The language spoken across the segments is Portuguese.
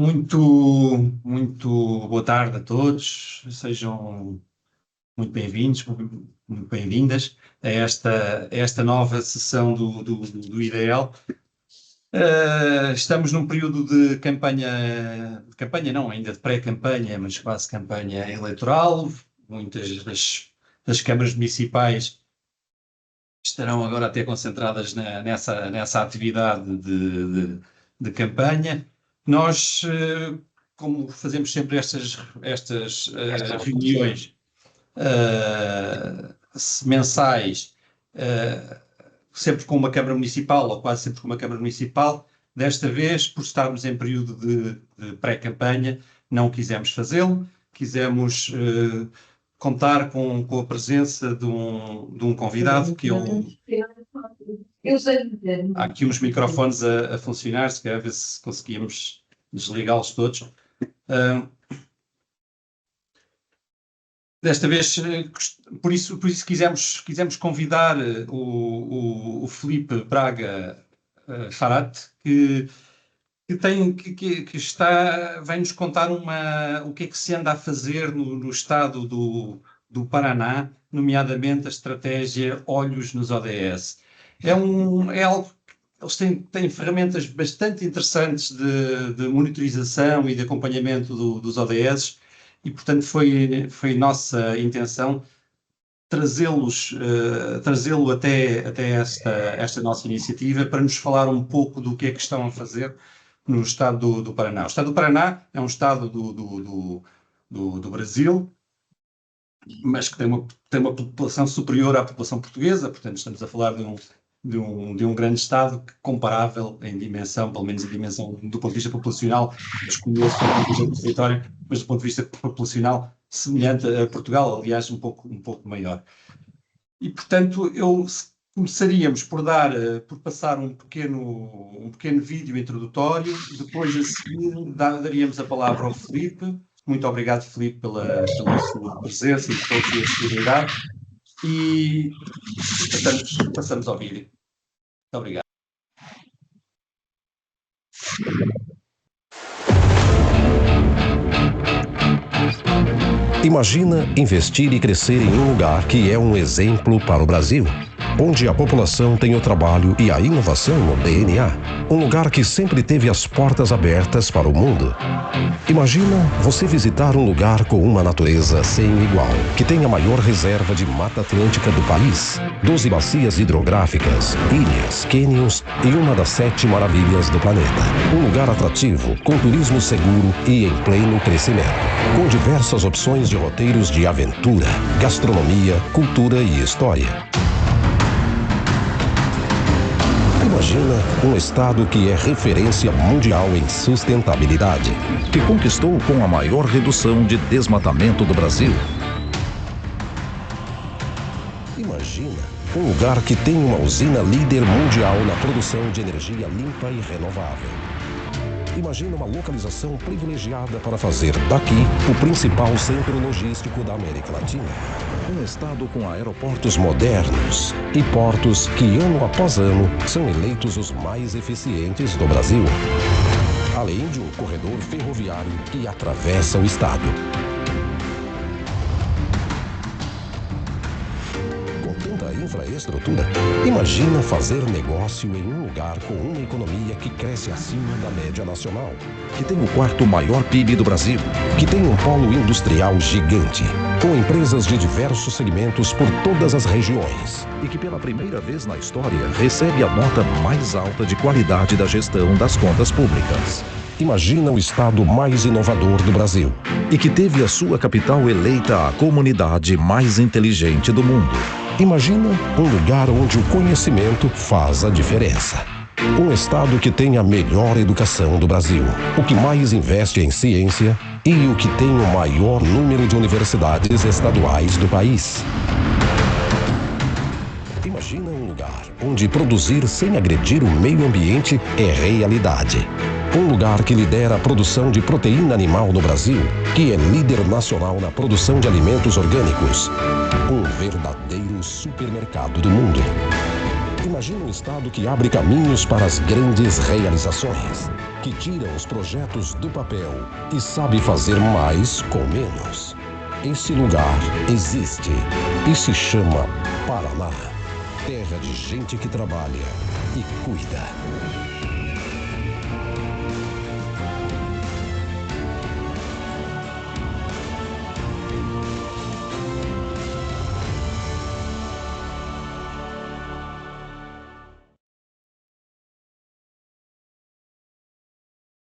Muito, muito boa tarde a todos, sejam muito bem-vindos, muito bem-vindas a esta nova sessão do IDL. Estamos num período de campanha não, ainda de pré-campanha, mas quase campanha eleitoral. Muitas das câmaras municipais estarão agora até concentradas nessa atividade de campanha. Nós, como fazemos sempre estas reuniões mensais, sempre com uma Câmara Municipal, ou quase sempre com uma Câmara Municipal, desta vez, por estarmos em período de pré-campanha, não quisemos fazê-lo, quisemos contar com a presença de um convidado que eu... Há aqui uns microfones a funcionar, se quer ver se conseguimos desligá-los todos. Desta vez, por isso quisemos convidar o Filipe Braga Farate, que vai-nos contar o que é que se anda a fazer no estado do Paraná, nomeadamente a estratégia Olhos nos ODS. É algo que eles têm ferramentas bastante interessantes de monitorização e de acompanhamento dos ODS, e portanto foi nossa intenção trazê-lo até esta nossa iniciativa para nos falar um pouco do que é que estão a fazer no estado do Paraná. O estado do Paraná é um estado do Brasil, mas que tem uma população superior à população portuguesa, portanto estamos a falar de um grande estado comparável em dimensão, pelo menos em dimensão do ponto de vista populacional, desconheço do ponto de vista do território, mas do ponto de vista populacional semelhante a Portugal, aliás um pouco maior. E portanto começaríamos por passar um pequeno vídeo introdutório, depois a seguir daríamos a palavra ao Filipe. Muito obrigado, Filipe, pela sua presença e pela sua disponibilidade. E passamos ao vídeo. Muito obrigado. Imagina investir e crescer em um lugar que é um exemplo para o Brasil, onde a população tem o trabalho e a inovação no DNA. Um lugar que sempre teve as portas abertas para o mundo. Imagina você visitar um lugar com uma natureza sem igual, que tem a maior reserva de mata atlântica do país, 12 bacias hidrográficas, ilhas, cânions e uma das 7 maravilhas do planeta. Um lugar atrativo, com turismo seguro e em pleno crescimento, com diversas opções de roteiros de aventura, gastronomia, cultura e história. Imagina um estado que é referência mundial em sustentabilidade, que conquistou com a maior redução de desmatamento do Brasil. Imagina um lugar que tem uma usina líder mundial na produção de energia limpa e renovável. Imagina uma localização privilegiada para fazer daqui o principal centro logístico da América Latina. Um estado com aeroportos modernos e portos que, ano após ano, são eleitos os mais eficientes do Brasil. Além de um corredor ferroviário que atravessa o estado. Infraestrutura. Imagina fazer negócio em um lugar com uma economia que cresce acima da média nacional, que tem o 4º maior PIB do Brasil, que tem um polo industrial gigante, com empresas de diversos segmentos por todas as regiões, e que pela primeira vez na história recebe a nota mais alta de qualidade da gestão das contas públicas. Imagina o estado mais inovador do Brasil, e que teve a sua capital eleita a comunidade mais inteligente do mundo. Imagina um lugar onde o conhecimento faz a diferença. Um estado que tem a melhor educação do Brasil, o que mais investe em ciência e o que tem o maior número de universidades estaduais do país. Imagina um lugar onde produzir sem agredir o meio ambiente é realidade. Um lugar que lidera a produção de proteína animal no Brasil, que é líder nacional na produção de alimentos orgânicos. Um verdadeiro supermercado do mundo. Imagine um Estado que abre caminhos para as grandes realizações, que tira os projetos do papel e sabe fazer mais com menos. Esse lugar existe e se chama Paraná. Terra de gente que trabalha e cuida.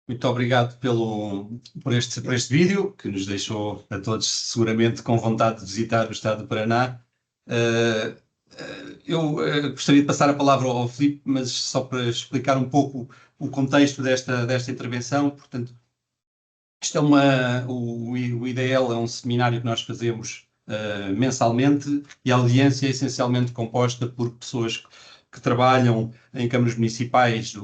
Muito obrigado por este vídeo, que nos deixou a todos seguramente com vontade de visitar o estado do Paraná. Eu gostaria de passar a palavra ao Filipe, mas só para explicar um pouco o contexto desta intervenção. Portanto, isto o IDL é um seminário que nós fazemos mensalmente, e a audiência é essencialmente composta por pessoas que trabalham em câmaras municipais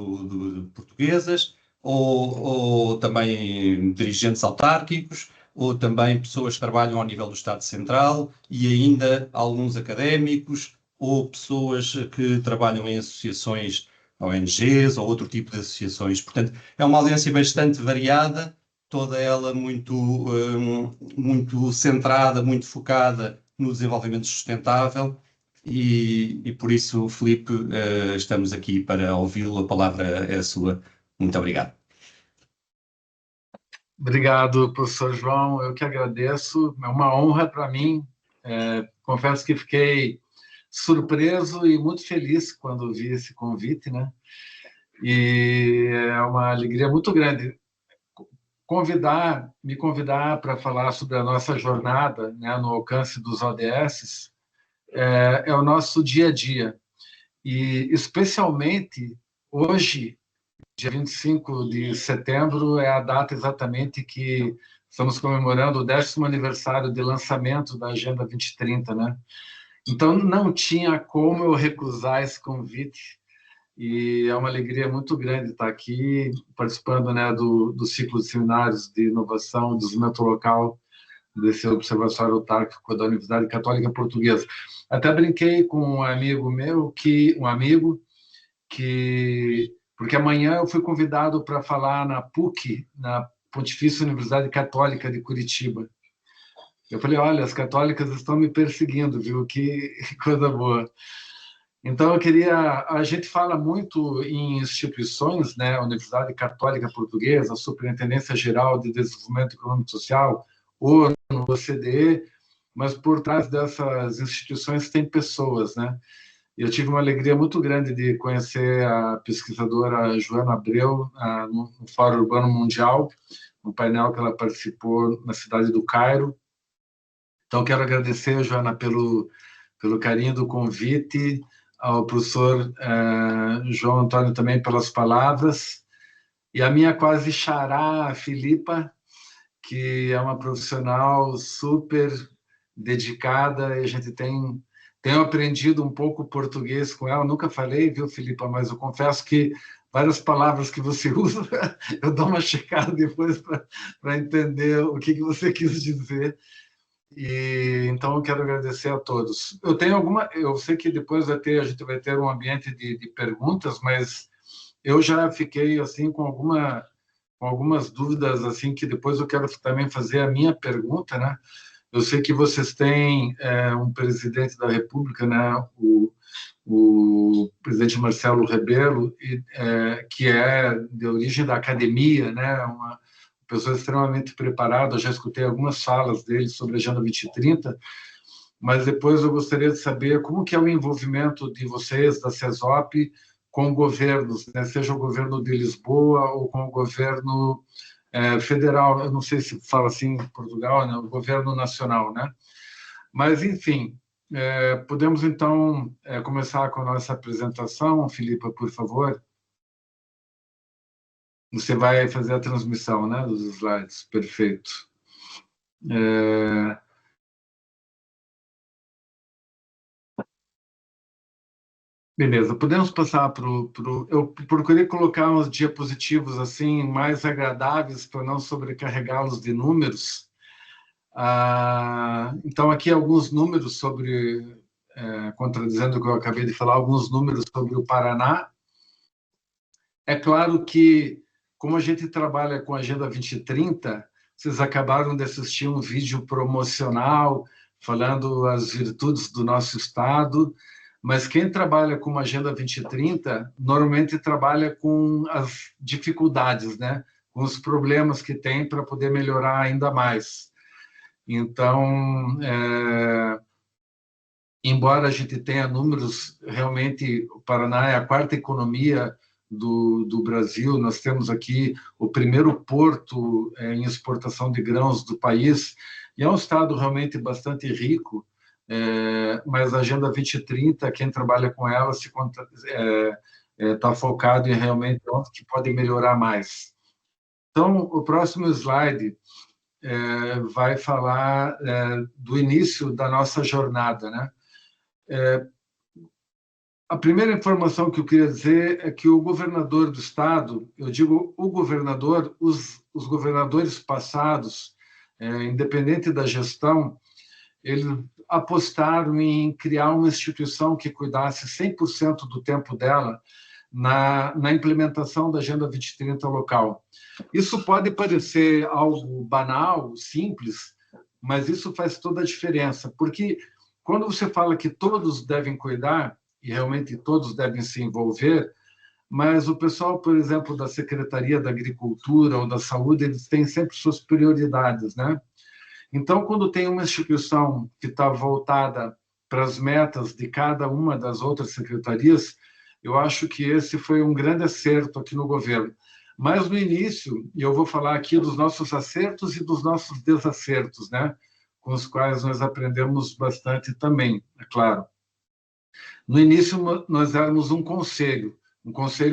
portuguesas, ou também dirigentes autárquicos, ou também pessoas que trabalham ao nível do Estado Central, e ainda alguns académicos, ou pessoas que trabalham em associações, ONGs, ou outro tipo de associações. Portanto, é uma audiência bastante variada, toda ela muito centrada, muito focada no desenvolvimento sustentável, e por isso, Filipe, estamos aqui para ouvi-lo. A palavra é a sua. Muito obrigado. Obrigado, professor João. Eu que agradeço. É uma honra para mim. Confesso que fiquei surpreso e muito feliz quando vi esse convite, né? E é uma alegria muito grande me convidar para falar sobre a nossa jornada, né, no alcance dos ODS. É o nosso dia a dia. E, especialmente, hoje, dia 25 de setembro, é a data exatamente que estamos comemorando o 10º aniversário de lançamento da Agenda 2030, né? Então, não tinha como eu recusar esse convite, e é uma alegria muito grande estar aqui participando, né, do ciclo de seminários de inovação e desenvolvimento local desse Observatório Autárquico da Universidade Católica Portuguesa. Até brinquei com um amigo meu, porque amanhã eu fui convidado para falar na PUC, na Pontifícia Universidade Católica de Curitiba. Eu falei, olha, as católicas estão me perseguindo, viu? Que coisa boa. Então, a gente fala muito em instituições, né? A Universidade Católica Portuguesa, a Superintendência Geral de Desenvolvimento Econômico e Social, ou no OCDE, mas por trás dessas instituições tem pessoas, né? Eu tive uma alegria muito grande de conhecer a pesquisadora Joana Abreu no Fórum Urbano Mundial, no painel que ela participou na cidade do Cairo. Então, quero agradecer, Joana, pelo carinho do convite, ao professor João Antônio também pelas palavras, e a minha quase xará, a Filipa, que é uma profissional super dedicada, e a gente tenho aprendido um pouco português com ela. Nunca falei, viu, Filipa, mas eu confesso que várias palavras que você usa, eu dou uma checada depois para entender o que você quis dizer. E então eu quero agradecer a todos. Eu sei que depois a gente vai ter um ambiente de perguntas, mas eu já fiquei assim com algumas dúvidas, assim, que depois eu quero também fazer a minha pergunta, né? Eu sei que vocês têm um presidente da República, né? O presidente Marcelo Rebelo, que é de origem da academia, né? Uma pessoa extremamente preparada. Eu já escutei algumas falas dele sobre a Agenda 2030, mas depois eu gostaria de saber como que é o envolvimento de vocês, da CESOP, com governos, né? Seja o governo de Lisboa ou com o governo federal, eu não sei se fala assim em Portugal, né? O governo nacional, né? Mas, enfim, podemos então começar com a nossa apresentação. Filipa, por favor. Você vai fazer a transmissão, né, dos slides. Perfeito. Beleza, podemos passar para o... Eu procurei colocar uns diapositivos assim, mais agradáveis, para não sobrecarregá-los de números. Então, aqui alguns números sobre contradizendo o que eu acabei de falar, alguns números sobre o Paraná. É claro que, como a gente trabalha com a Agenda 2030, vocês acabaram de assistir um vídeo promocional falando as virtudes do nosso Estado, mas quem trabalha com a Agenda 2030 normalmente trabalha com as dificuldades, né? Com os problemas que tem para poder melhorar ainda mais. Então, embora a gente tenha números, realmente o Paraná é a quarta economia do Brasil, nós temos aqui o primeiro porto em exportação de grãos do país, e é um estado realmente bastante rico, mas a Agenda 2030, quem trabalha com ela está focado em realmente onde que pode melhorar mais. Então, o próximo slide vai falar do início da nossa jornada, né? A primeira informação que eu queria dizer é que o governador do estado, eu digo o governador, os governadores passados, independente da gestão, eles apostaram em criar uma instituição que cuidasse 100% do tempo dela na implementação da Agenda 2030 local. Isso pode parecer algo banal, simples, mas isso faz toda a diferença, porque quando você fala que todos devem cuidar, e realmente todos devem se envolver, mas o pessoal, por exemplo, da Secretaria da Agricultura ou da Saúde, eles têm sempre suas prioridades, né? Então, quando tem uma instituição que está voltada para as metas de cada uma das outras secretarias, eu acho que esse foi um grande acerto aqui no governo. Mas no início, e eu vou falar aqui dos nossos acertos e dos nossos desacertos, né? Com os quais nós aprendemos bastante também, é claro. No início, nós éramos um conselho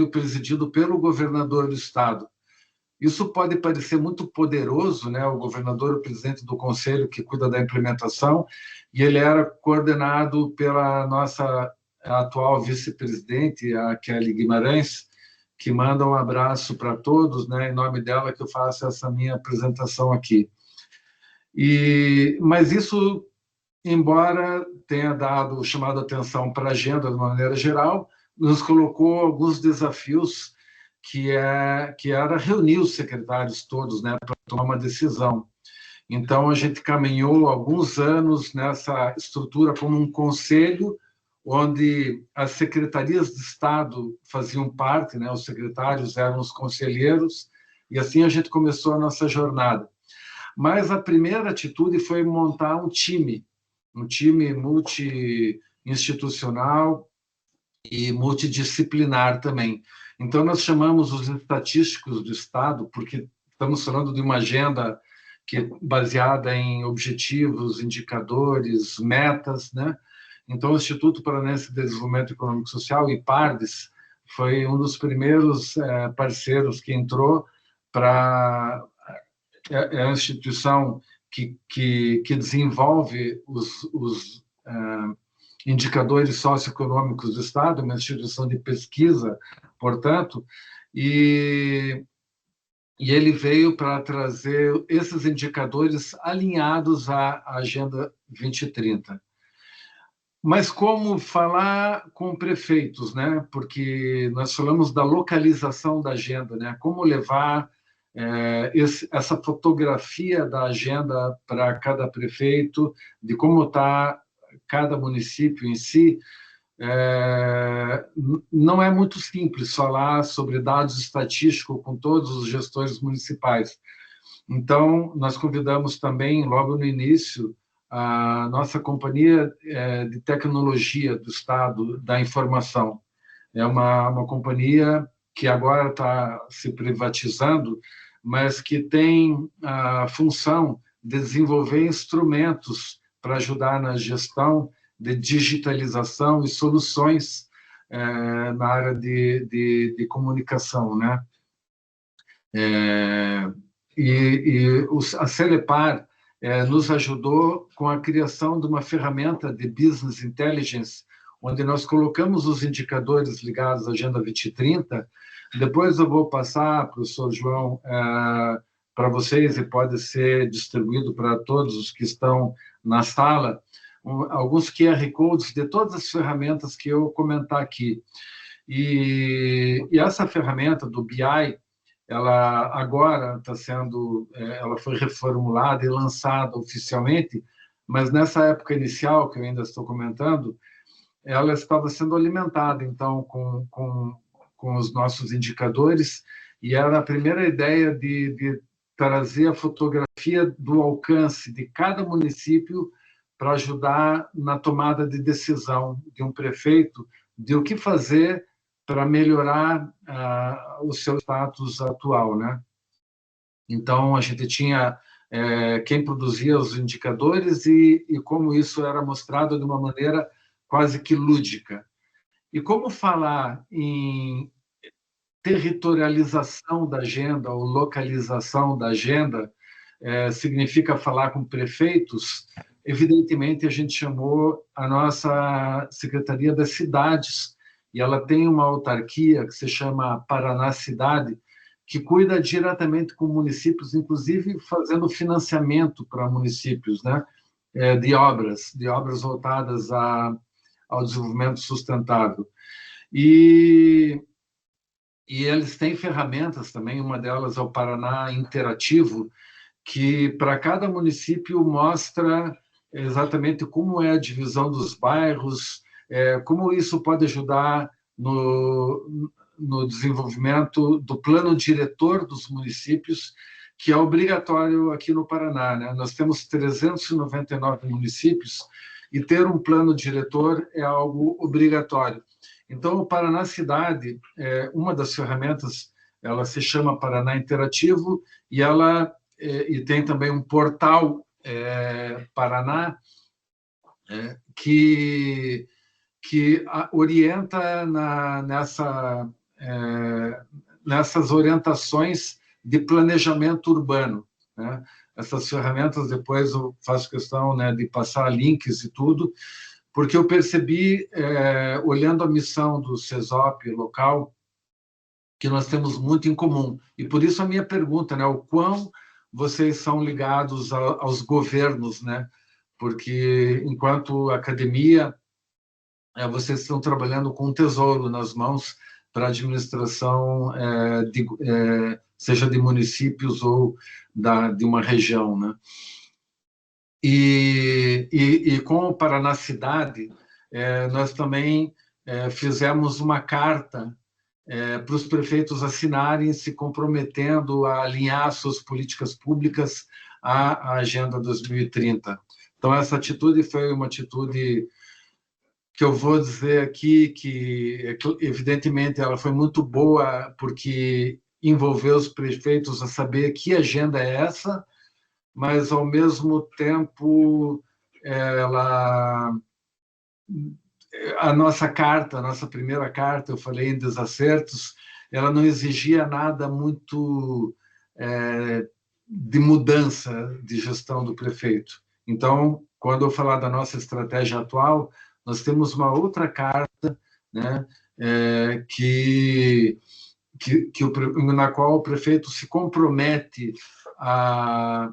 presidido pelo governador do estado. Isso pode parecer muito poderoso, né? O governador, o presidente do conselho que cuida da implementação, e ele era coordenado pela nossa atual vice-presidente, a Kelly Guimarães, que manda um abraço para todos, né? Em nome dela que eu faço essa minha apresentação aqui. Mas isso, embora tenha chamado atenção para a agenda de uma maneira geral, nos colocou alguns desafios que era reunir os secretários todos, né, para tomar uma decisão. Então, a gente caminhou alguns anos nessa estrutura como um conselho, onde as secretarias de Estado faziam parte, né, os secretários eram os conselheiros, e assim a gente começou a nossa jornada. Mas a primeira atitude foi montar um time multi-institucional e multidisciplinar também. Então, nós chamamos os estatísticos do Estado, porque estamos falando de uma agenda que é baseada em objetivos, indicadores, metas, né? Então, o Instituto Paranense de Desenvolvimento Econômico e Social, IPARDES, foi um dos primeiros parceiros que entrou para... É uma instituição que desenvolve os indicadores socioeconômicos do Estado, uma instituição de pesquisa, portanto, e ele veio para trazer esses indicadores alinhados à Agenda 2030. Mas como falar com prefeitos, né? Porque nós falamos da localização da agenda, né? Como levar essa fotografia da agenda para cada prefeito, de como está cada município em si. Não é muito simples falar sobre dados estatísticos com todos os gestores municipais. Então, nós convidamos também, logo no início, a nossa companhia de tecnologia do Estado da Informação. É uma companhia que agora está se privatizando, mas que tem a função de desenvolver instrumentos para ajudar na gestão de digitalização e soluções na área de comunicação, né? A Celepar nos ajudou com a criação de uma ferramenta de Business Intelligence, onde nós colocamos os indicadores ligados à Agenda 2030. Depois eu vou passar, professor João, para vocês, e pode ser distribuído para todos os que estão na sala, alguns QR Codes de todas as ferramentas que eu comentar aqui. E essa ferramenta do BI, ela agora está sendo, ela foi reformulada e lançada oficialmente, mas nessa época inicial, que eu ainda estou comentando, ela estava sendo alimentada, então, com os nossos indicadores, e era a primeira ideia de trazer a fotografia do alcance de cada município para ajudar na tomada de decisão de um prefeito de o que fazer para melhorar o seu status atual, né? Então, a gente tinha quem produzia os indicadores e como isso era mostrado de uma maneira quase que lúdica. E como falar em territorialização da agenda ou localização da agenda significa falar com prefeitos, evidentemente a gente chamou a nossa Secretaria das Cidades, e ela tem uma autarquia que se chama Paraná Cidade, que cuida diretamente com municípios, inclusive fazendo financiamento para municípios, né, de obras voltadas ao desenvolvimento sustentável. E eles têm ferramentas também, uma delas é o Paraná Interativo, que para cada município mostra exatamente como é a divisão dos bairros, como isso pode ajudar no desenvolvimento do plano diretor dos municípios, que é obrigatório aqui no Paraná, né? Nós temos 399 municípios e ter um plano diretor é algo obrigatório. Então, o Paraná Cidade, uma das ferramentas, ela se chama Paraná Interativo e ela e tem também um portal Paraná que orienta nessas orientações de planejamento urbano, né? Essas ferramentas, depois eu faço questão, né, de passar links e tudo, porque eu percebi, olhando a missão do CESOP local, que nós temos muito em comum. E por isso a minha pergunta, né, o quão vocês são ligados aos governos, né? Porque, enquanto academia, vocês estão trabalhando com um tesouro nas mãos para a administração, seja de municípios ou de uma região, né? E com o Paraná Cidade, nós também fizemos uma carta para os prefeitos assinarem, se comprometendo a alinhar suas políticas públicas à Agenda 2030. Então, essa atitude foi uma atitude que eu vou dizer aqui que, evidentemente, ela foi muito boa, porque envolveu os prefeitos a saber que agenda é essa, mas, ao mesmo tempo, a nossa carta, a nossa primeira carta, eu falei em desacertos, ela não exigia nada muito de mudança de gestão do prefeito. Então, quando eu falar da nossa estratégia atual, nós temos uma outra carta, né, na qual o prefeito se compromete a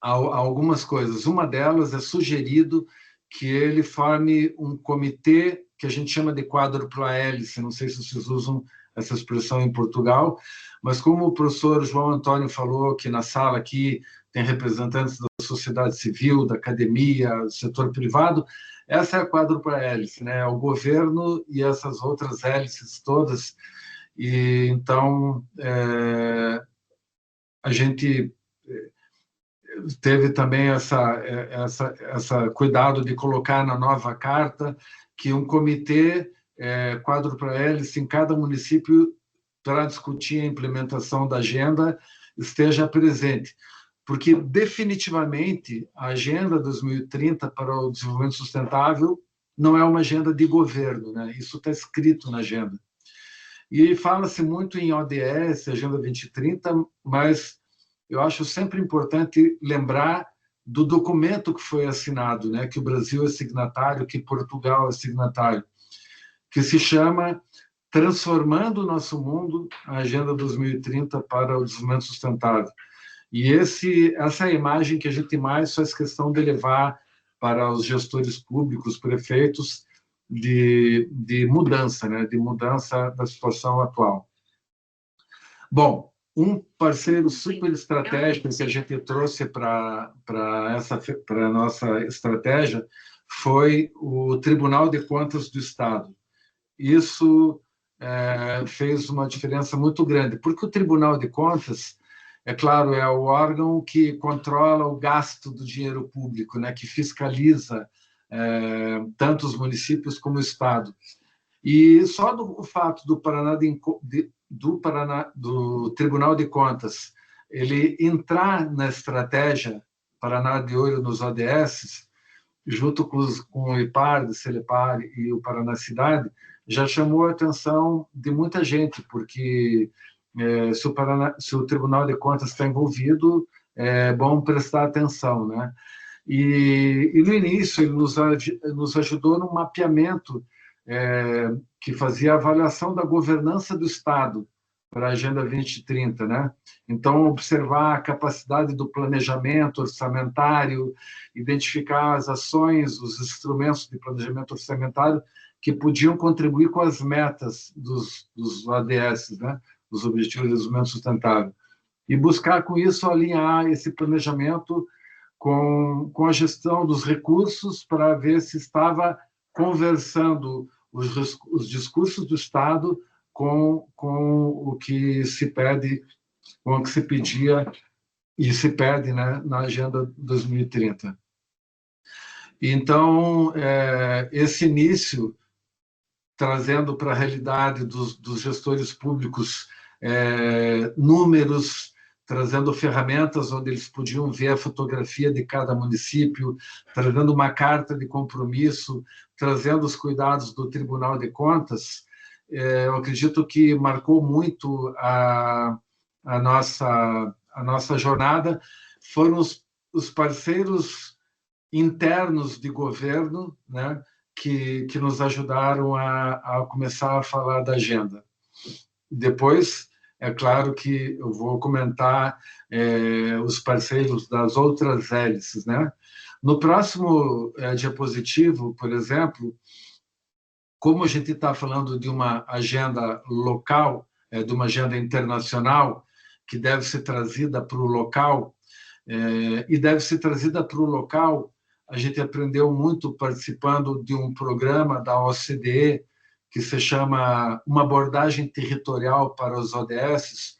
algumas coisas. Uma delas é sugerido que ele forme um comitê que a gente chama de quádrupla hélice, não sei se vocês usam essa expressão em Portugal, mas como o professor João Antônio falou que na sala aqui tem representantes da sociedade civil, da academia, do setor privado, essa é a quádrupla hélice, né? O governo e essas outras hélices todas. E então a gente teve também essa cuidado de colocar na nova carta que um comitê quádrupla hélice em cada município para discutir a implementação da agenda esteja presente, porque definitivamente a Agenda 2030 para o Desenvolvimento Sustentável não é uma agenda de governo, né? Isso está escrito na agenda. E fala-se muito em ODS, Agenda 2030, mas eu acho sempre importante lembrar do documento que foi assinado, né? Que o Brasil é signatário, que Portugal é signatário, que se chama Transformando o Nosso Mundo, a Agenda 2030 para o Desenvolvimento Sustentável. E essa é a imagem que a gente mais faz questão de levar para os gestores públicos, prefeitos, de mudança, né? De mudança da situação atual. Bom, um parceiro super estratégico que a gente trouxe para a nossa estratégia foi o Tribunal de Contas do Estado. Isso fez uma diferença muito grande, porque o Tribunal de Contas, é claro, é o órgão que controla o gasto do dinheiro público, né, que fiscaliza tanto os municípios como o Estado. E só o fato do Tribunal de Contas ele entrar na estratégia Paraná de Olho nos ODS, junto com o IPAR, o Celepar e o Paraná Cidade, já chamou a atenção de muita gente, porque se o Tribunal de Contas está envolvido, é bom prestar atenção, né? E no início ele nos ajudou no mapeamento que fazia a avaliação da governança do Estado para a Agenda 2030, né? Então, observar a capacidade do planejamento orçamentário, identificar as ações, os instrumentos de planejamento orçamentário que podiam contribuir com as metas dos ODS, né? Os Objetivos de Desenvolvimento Sustentável. E buscar, com isso, alinhar esse planejamento com a gestão dos recursos para ver se estava conversando os discursos do Estado com o que se pede, com o que se pedia e se pede, né, na Agenda 2030. Então, esse início, trazendo para a realidade dos gestores públicos números, trazendo ferramentas onde eles podiam ver a fotografia de cada município, trazendo uma carta de compromisso, trazendo os cuidados do Tribunal de Contas, eu acredito que marcou muito a nossa jornada. Foram os parceiros internos de governo, né, que nos ajudaram a começar a falar da agenda. Depois, é claro que eu vou comentar os parceiros das outras hélices, né? No próximo diapositivo, por exemplo, como a gente está falando de uma agenda local, de uma agenda internacional, que deve ser trazida para o local, e deve ser trazida para o local, a gente aprendeu muito participando de um programa da OCDE, que se chama Uma Abordagem Territorial para os ODS.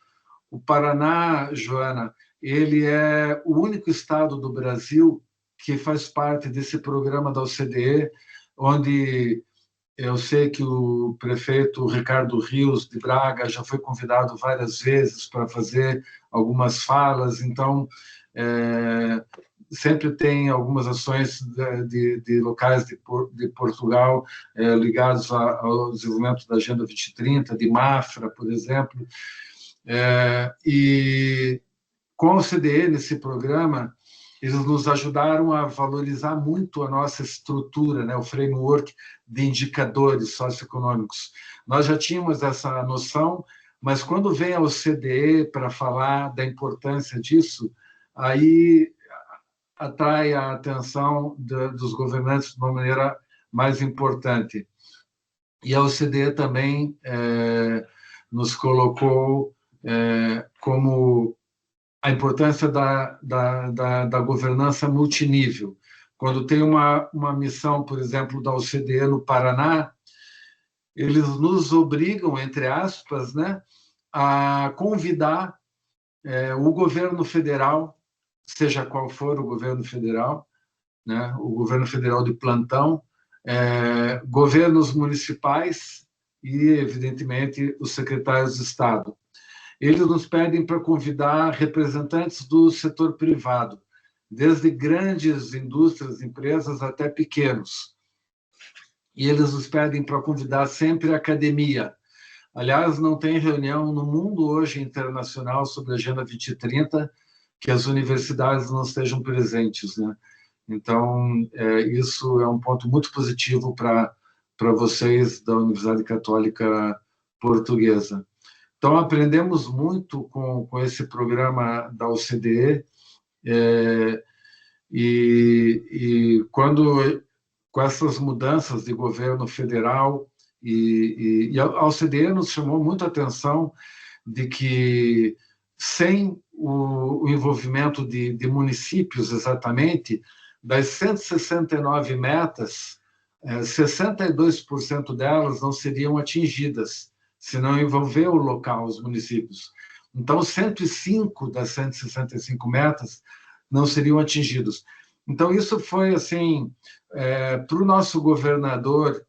O Paraná, Joana, ele é o único estado do Brasil que faz parte desse programa da OCDE, onde eu sei que o prefeito Ricardo Rios de Braga já foi convidado várias vezes para fazer algumas falas, então sempre tem algumas ações de locais de Portugal ligados ao desenvolvimento da Agenda 2030, de Mafra, por exemplo. E com o CDE, nesse programa, eles nos ajudaram a valorizar muito a nossa estrutura, né, o framework de indicadores socioeconômicos. Nós já tínhamos essa noção, mas quando vem a OCDE para falar da importância disso, aí atrai a atenção dos governantes de uma maneira mais importante. E a OCDE também nos colocou como a importância da governança multinível. Quando tem uma missão, por exemplo, da OCDE no Paraná, eles nos obrigam, entre aspas, né, a convidar o governo federal, seja qual for o governo federal, né, o governo federal de plantão, governos municipais e, evidentemente, os secretários de Estado. Eles nos pedem para convidar representantes do setor privado, desde grandes indústrias, empresas, até pequenos. E eles nos pedem para convidar sempre a academia. Aliás, não tem reunião no mundo hoje internacional sobre a Agenda 2030 que as universidades não estejam presentes, né? Então, isso é um ponto muito positivo para vocês da Universidade Católica Portuguesa. Então, aprendemos muito com esse programa da OCDE, E quando, com essas mudanças de governo federal, e a OCDE nos chamou muito a atenção de que, sem o envolvimento de municípios exatamente, das 169 metas, 62% delas não seriam atingidas, se não envolver o local, os municípios. Então, 105 das 165 metas não seriam atingidos. Então, isso foi, assim, para o nosso governador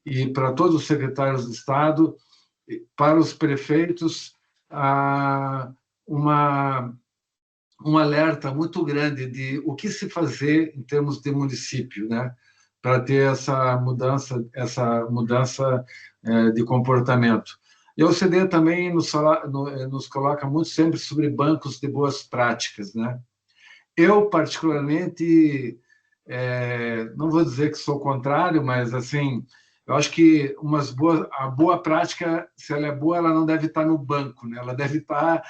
e para todos os secretários de Estado, para os prefeitos, um alerta muito grande de o que se fazer em termos de município, né, para ter essa mudança de comportamento. E a OCDE também nos coloca muito sempre sobre bancos de boas práticas, né? Eu, particularmente, não vou dizer que sou contrário, mas, assim, eu acho que a boa prática, se ela é boa, ela não deve estar no banco, né? Ela deve estar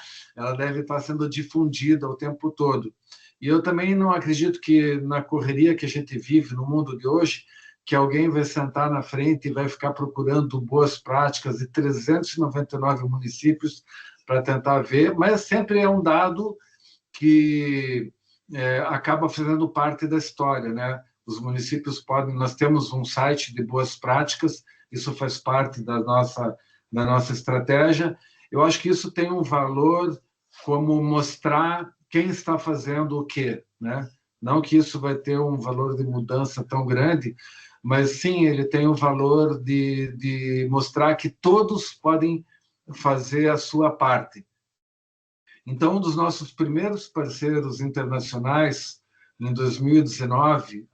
sendo difundida o tempo todo. E eu também não acredito que, na correria que a gente vive no mundo de hoje, que alguém vai sentar na frente e vai ficar procurando boas práticas de 399 municípios para tentar ver, mas sempre é um dado que acaba fazendo parte da história, né? Os municípios podem... Nós temos um site de boas práticas, isso faz parte da nossa estratégia. Eu acho que isso tem um valor como mostrar quem está fazendo o quê, né? Não que isso vai ter um valor de mudança tão grande, mas sim, ele tem o valor de mostrar que todos podem fazer a sua parte. Então, um dos nossos primeiros parceiros internacionais, em 2019,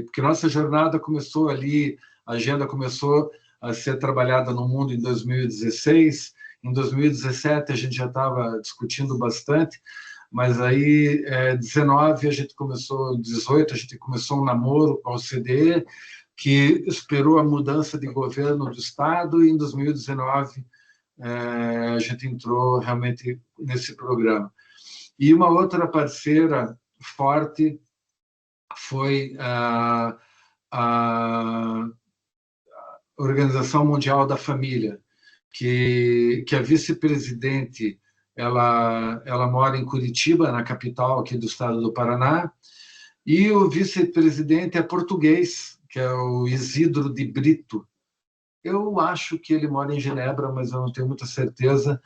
porque nossa jornada começou ali, a agenda começou a ser trabalhada no mundo em 2016, em 2017 a gente já estava discutindo bastante, mas aí, 19 a gente começou, 18 a gente começou um namoro com a OCDE, que esperou a mudança de governo do Estado, e em 2019 a gente entrou realmente nesse programa. E uma outra parceira forte foi a Organização Mundial da Família, que a vice-presidente ela mora em Curitiba, na capital aqui do estado do Paraná, e o vice-presidente é português, que é o Isidro de Brito. Eu acho que ele mora em Genebra, mas eu não tenho muita certeza.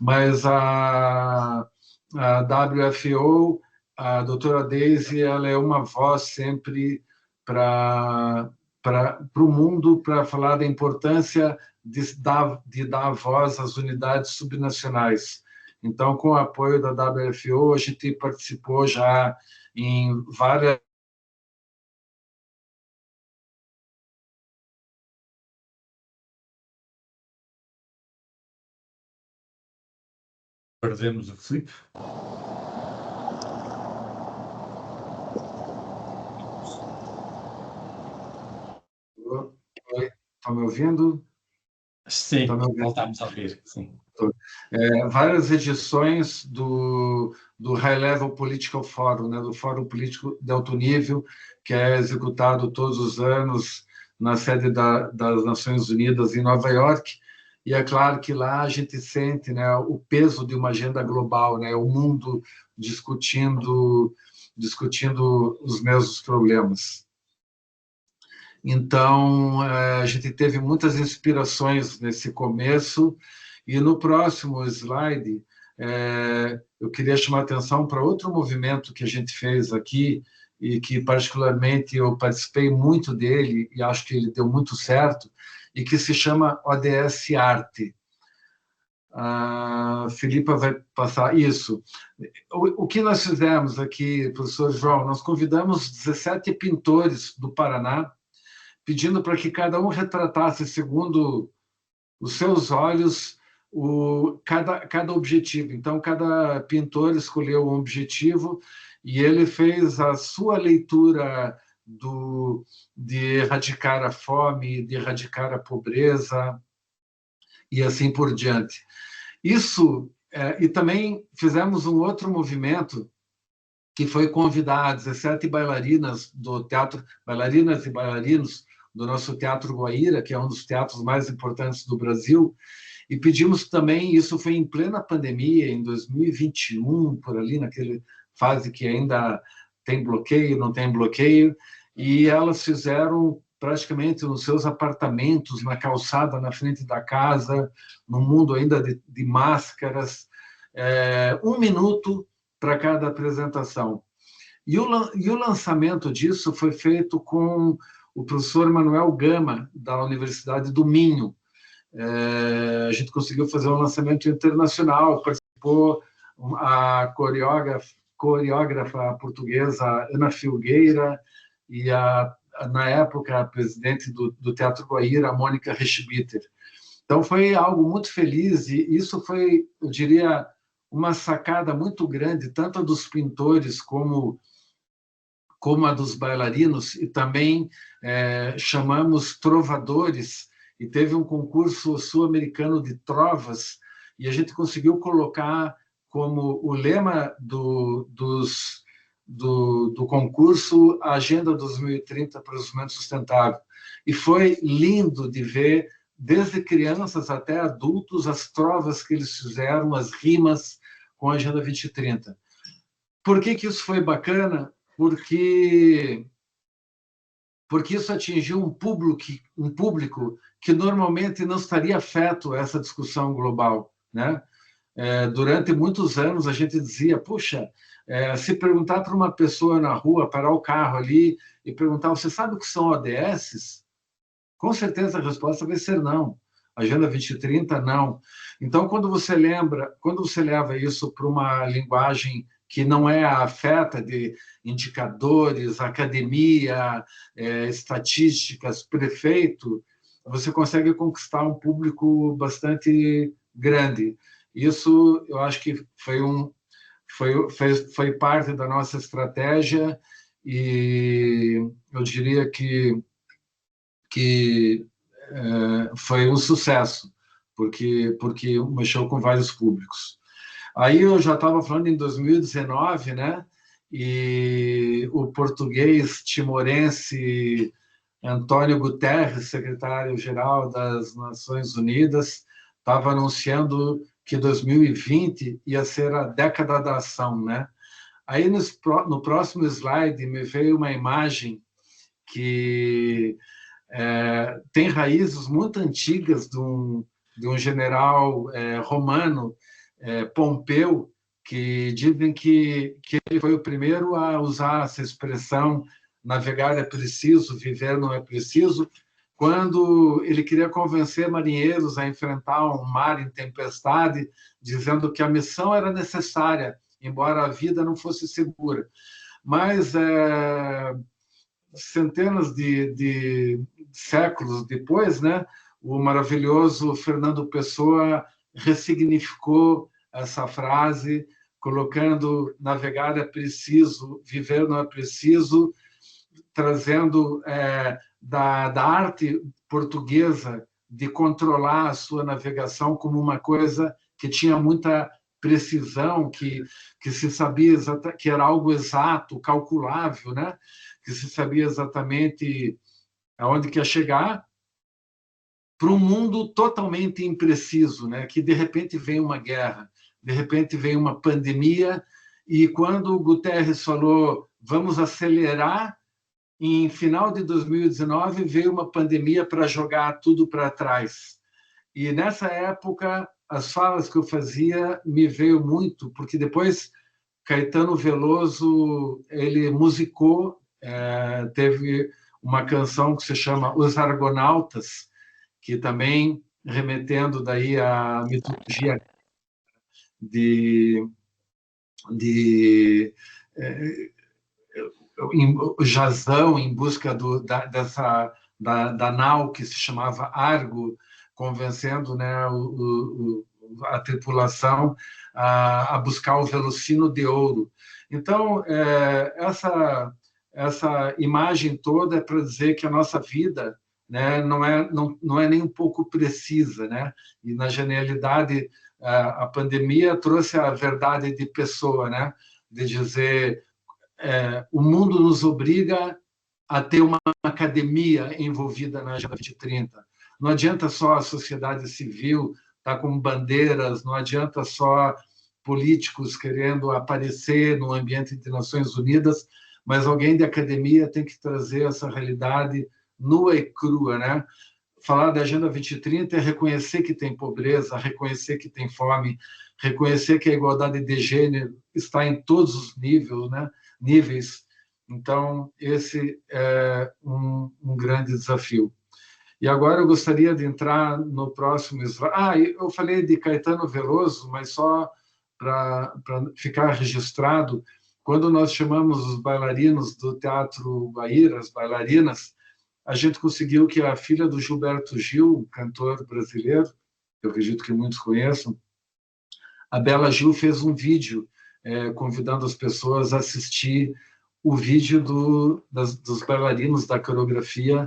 Mas a WFO, a doutora Daisy, ela é uma voz sempre para o mundo, para falar da importância de dar voz às unidades subnacionais. Então, com o apoio da WFO, a gente participou já em várias... Perdemos o Filipe. Estão me ouvindo? Sim, voltámos a ouvir, sim. Várias edições do High Level Political Forum, né, do Fórum Político de Alto Nível, que é executado todos os anos na sede das Nações Unidas em Nova York. E é claro que lá a gente sente, né, o peso de uma agenda global, né, o mundo discutindo os mesmos problemas. Então, a gente teve muitas inspirações nesse começo. E no próximo slide, eu queria chamar a atenção para outro movimento que a gente fez aqui, e que, particularmente, eu participei muito dele, e acho que ele deu muito certo, e que se chama ODS Arte. A Filipa vai passar isso. O que nós fizemos aqui, professor João? Nós convidamos 17 pintores do Paraná, pedindo para que cada um retratasse, segundo os seus olhos, cada objetivo. Então, cada pintor escolheu um objetivo e ele fez a sua leitura de erradicar a fome, de erradicar a pobreza e assim por diante. Isso, e também fizemos um outro movimento que foi convidar 17 bailarinas do teatro, bailarinas e bailarinos do nosso Teatro Guaíra, que é um dos teatros mais importantes do Brasil, e pedimos também, isso foi em plena pandemia, em 2021, por ali, naquela fase que ainda tem bloqueio, não tem bloqueio, e elas fizeram praticamente nos seus apartamentos, na calçada, na frente da casa, no mundo ainda de máscaras, 1 minuto para cada apresentação. E o lançamento disso foi feito com o professor Manuel Gama, da Universidade do Minho. A gente conseguiu fazer um lançamento internacional, participou a coreógrafa portuguesa Ana Filgueira e, na época, a presidente do Teatro Guaíra, a Mônica Reschbitter. Então, foi algo muito feliz, e isso foi, eu diria, uma sacada muito grande, tanto dos pintores como a dos bailarinos, e também chamamos trovadores, e teve um concurso sul-americano de trovas, e a gente conseguiu colocar como o lema do concurso a Agenda 2030 para o Desenvolvimento Sustentável. E foi lindo de ver, desde crianças até adultos, as trovas que eles fizeram, as rimas com a Agenda 2030. Por que isso foi bacana? Porque isso atingiu um público que normalmente não estaria afeto a essa discussão global, né? Durante muitos anos a gente dizia, puxa, se perguntar para uma pessoa na rua, parar o carro ali e perguntar, você sabe o que são ODS? Com certeza a resposta vai ser não. Agenda 2030, não. Então, quando você leva isso para uma linguagem que não é afeta de indicadores, academia, estatísticas, prefeito, você consegue conquistar um público bastante grande. Isso, eu acho que foi parte da nossa estratégia, e eu diria que foi um sucesso, porque mexeu com vários públicos. Aí eu já estava falando em 2019, né? E o português timorense Antônio Guterres, secretário-geral das Nações Unidas, estava anunciando que 2020 ia ser a década da ação, né? Aí no próximo slide me veio uma imagem que tem raízes muito antigas de um general romano, Pompeu, que dizem que ele foi o primeiro a usar essa expressão navegar é preciso, viver não é preciso, quando ele queria convencer marinheiros a enfrentar um mar em tempestade, dizendo que a missão era necessária, embora a vida não fosse segura. Mas centenas de séculos depois, né, o maravilhoso Fernando Pessoa ressignificou essa frase, colocando navegar é preciso, viver não é preciso, trazendo da arte portuguesa de controlar a sua navegação como uma coisa que tinha muita precisão, que se sabia que era algo exato, calculável, né? Que se sabia exatamente aonde que ia chegar, para um mundo totalmente impreciso, né? Que de repente vem uma guerra, de repente vem uma pandemia, e quando o Guterres falou vamos acelerar, em final de 2019 veio uma pandemia para jogar tudo para trás. E nessa época as falas que eu fazia me veio muito, porque depois Caetano Veloso ele musicou, teve uma canção que se chama Os Argonautas, que também remetendo daí à mitologia de Jasão em busca da nau que se chamava Argo, convencendo, né, a tripulação a buscar o velocino de ouro. Então, essa imagem toda é para dizer que a nossa vida, né, não é nem um pouco precisa, né? E na genialidade a pandemia trouxe a verdade de pessoa, né? De dizer o mundo nos obriga a ter uma academia envolvida na Agenda 2030. Não adianta só a sociedade civil estar com bandeiras, não adianta só políticos querendo aparecer no ambiente de Nações Unidas, mas alguém de academia tem que trazer essa realidade nua e crua, né? Falar da Agenda 2030 é reconhecer que tem pobreza, reconhecer que tem fome, reconhecer que a igualdade de gênero está em todos os níveis. Então, esse é um grande desafio. E agora eu gostaria de entrar no próximo slide. Eu falei de Caetano Veloso, mas só para ficar registrado, quando nós chamamos os bailarinos do Teatro Guaíra, as bailarinas, a gente conseguiu que a filha do Gilberto Gil, cantor brasileiro, que eu acredito que muitos conheçam, a Bela Gil fez um vídeo convidando as pessoas a assistir o vídeo dos bailarinos da coreografia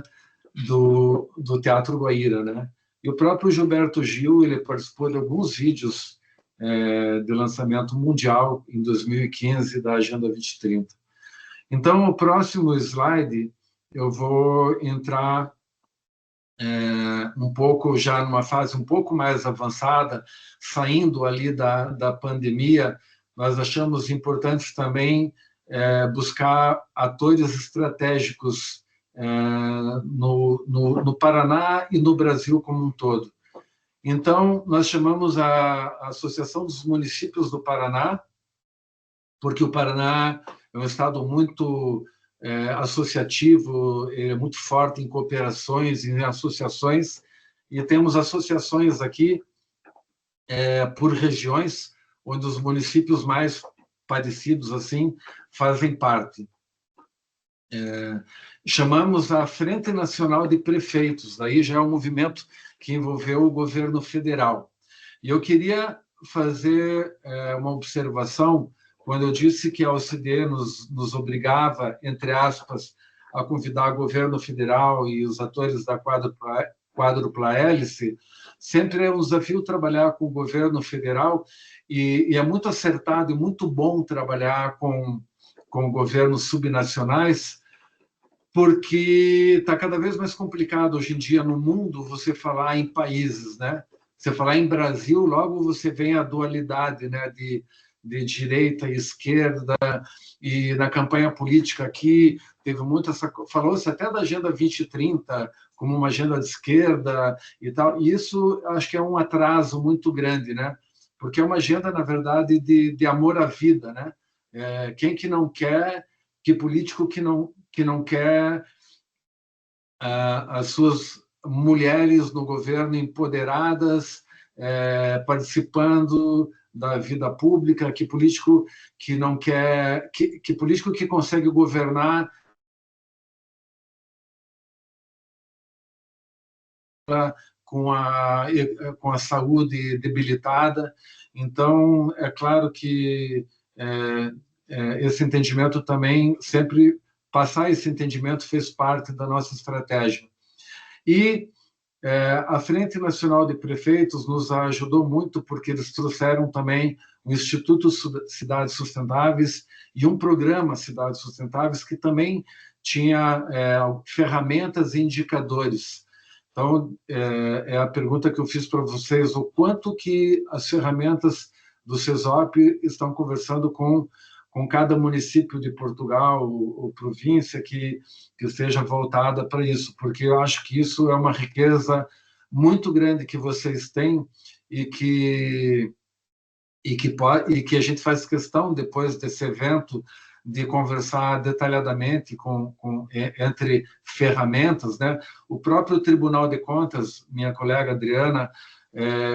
do Teatro Guaíra, né? E o próprio Gilberto Gil, ele participou de alguns vídeos de lançamento mundial em 2015 da Agenda 2030. Então, o próximo slide, eu vou entrar um pouco já numa fase um pouco mais avançada, saindo ali da pandemia. Nós achamos importante também buscar atores estratégicos no Paraná e no Brasil como um todo. Então, nós chamamos a Associação dos Municípios do Paraná, porque o Paraná é um estado muito associativo, é muito forte em cooperações, em associações, e temos associações aqui por regiões, onde os municípios mais parecidos assim fazem parte. Chamamos a Frente Nacional de Prefeitos, daí já é um movimento que envolveu o governo federal. E eu queria fazer uma observação quando eu disse que a OCDE nos obrigava, entre aspas, a convidar o governo federal e os atores da quádrupla hélice. Sempre é um desafio trabalhar com o governo federal e é muito acertado e muito bom trabalhar com governos subnacionais, porque está cada vez mais complicado hoje em dia no mundo você falar em países, né? Você falar em Brasil, logo você vem a dualidade, né, de direita e esquerda, e na campanha política aqui teve muito falou-se até da Agenda 2030 como uma agenda de esquerda e tal, e isso acho que é um atraso muito grande, né? Porque é uma agenda, na verdade, de amor à vida, né? Quem que não quer, que político que não quer as suas mulheres no governo empoderadas, participando da vida pública, que político que não quer, que político que consegue governar com a saúde debilitada. Então, é claro que esse entendimento também, sempre passar esse entendimento fez parte da nossa estratégia. E a Frente Nacional de Prefeitos nos ajudou muito, porque eles trouxeram também o Instituto Cidades Sustentáveis e um programa Cidades Sustentáveis que também tinha ferramentas e indicadores. Então, é a pergunta que eu fiz para vocês, o quanto que as ferramentas do CESOP estão conversando com cada município de Portugal ou província que esteja voltada para isso, porque eu acho que isso é uma riqueza muito grande que vocês têm e que a gente faz questão, depois desse evento, de conversar detalhadamente entre ferramentas, né? O próprio Tribunal de Contas, minha colega Adriana,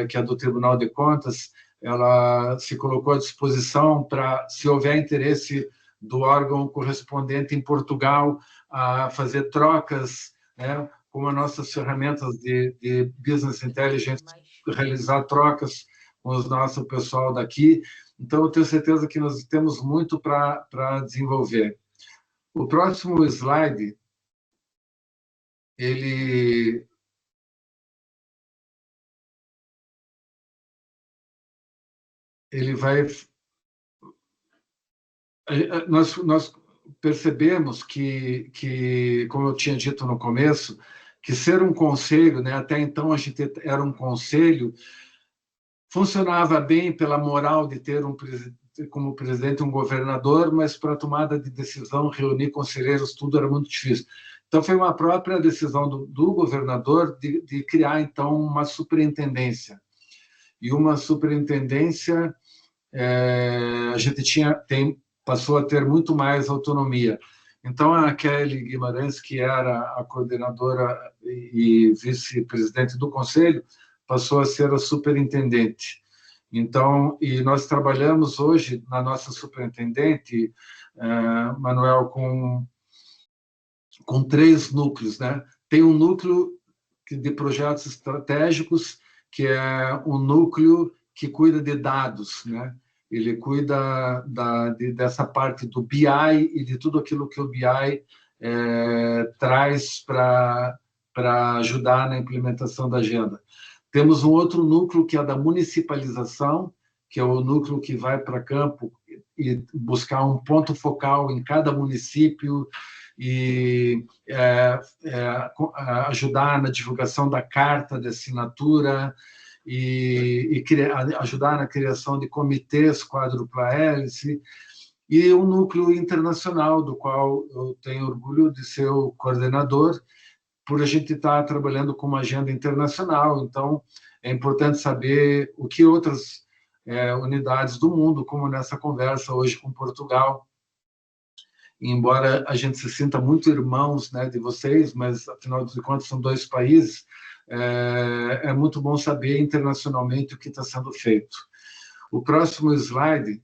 que é do Tribunal de Contas, ela se colocou à disposição para, se houver interesse do órgão correspondente em Portugal, a fazer trocas, né, com as nossas ferramentas de Business Intelligence, realizar trocas com o nosso pessoal daqui. Então, eu tenho certeza que nós temos muito para desenvolver. O próximo slide, ele vai... Nós percebemos como eu tinha dito no começo, que ser um conselho, né, até então a gente era um conselho, funcionava bem pela moral de ter como presidente um governador, mas para a tomada de decisão, reunir conselheiros, tudo era muito difícil. Então, foi uma própria decisão do governador de criar, então, uma superintendência. E uma superintendência, a gente passou a ter muito mais autonomia. Então, a Kelly Guimarães, que era a coordenadora e vice-presidente do conselho, passou a ser a superintendente. Então, e nós trabalhamos hoje na nossa superintendente, Manuel, com 3 núcleos, né? Tem um núcleo de projetos estratégicos, que é um núcleo que cuida de dados, né? Ele cuida dessa parte do BI e de tudo aquilo que o BI traz para ajudar na implementação da agenda. Temos um outro núcleo que é da municipalização, que é o núcleo que vai para campo e buscar um ponto focal em cada município e ajudar na divulgação da carta de assinatura e ajudar na criação de comitês quádrupla hélice, e um núcleo internacional, do qual eu tenho orgulho de ser o coordenador, por a gente estar trabalhando com uma agenda internacional. Então, é importante saber o que outras unidades do mundo, como nessa conversa hoje com Portugal, embora a gente se sinta muito irmãos, né, de vocês, mas, afinal de contas, são 2 países, é muito bom saber internacionalmente o que está sendo feito. O próximo slide,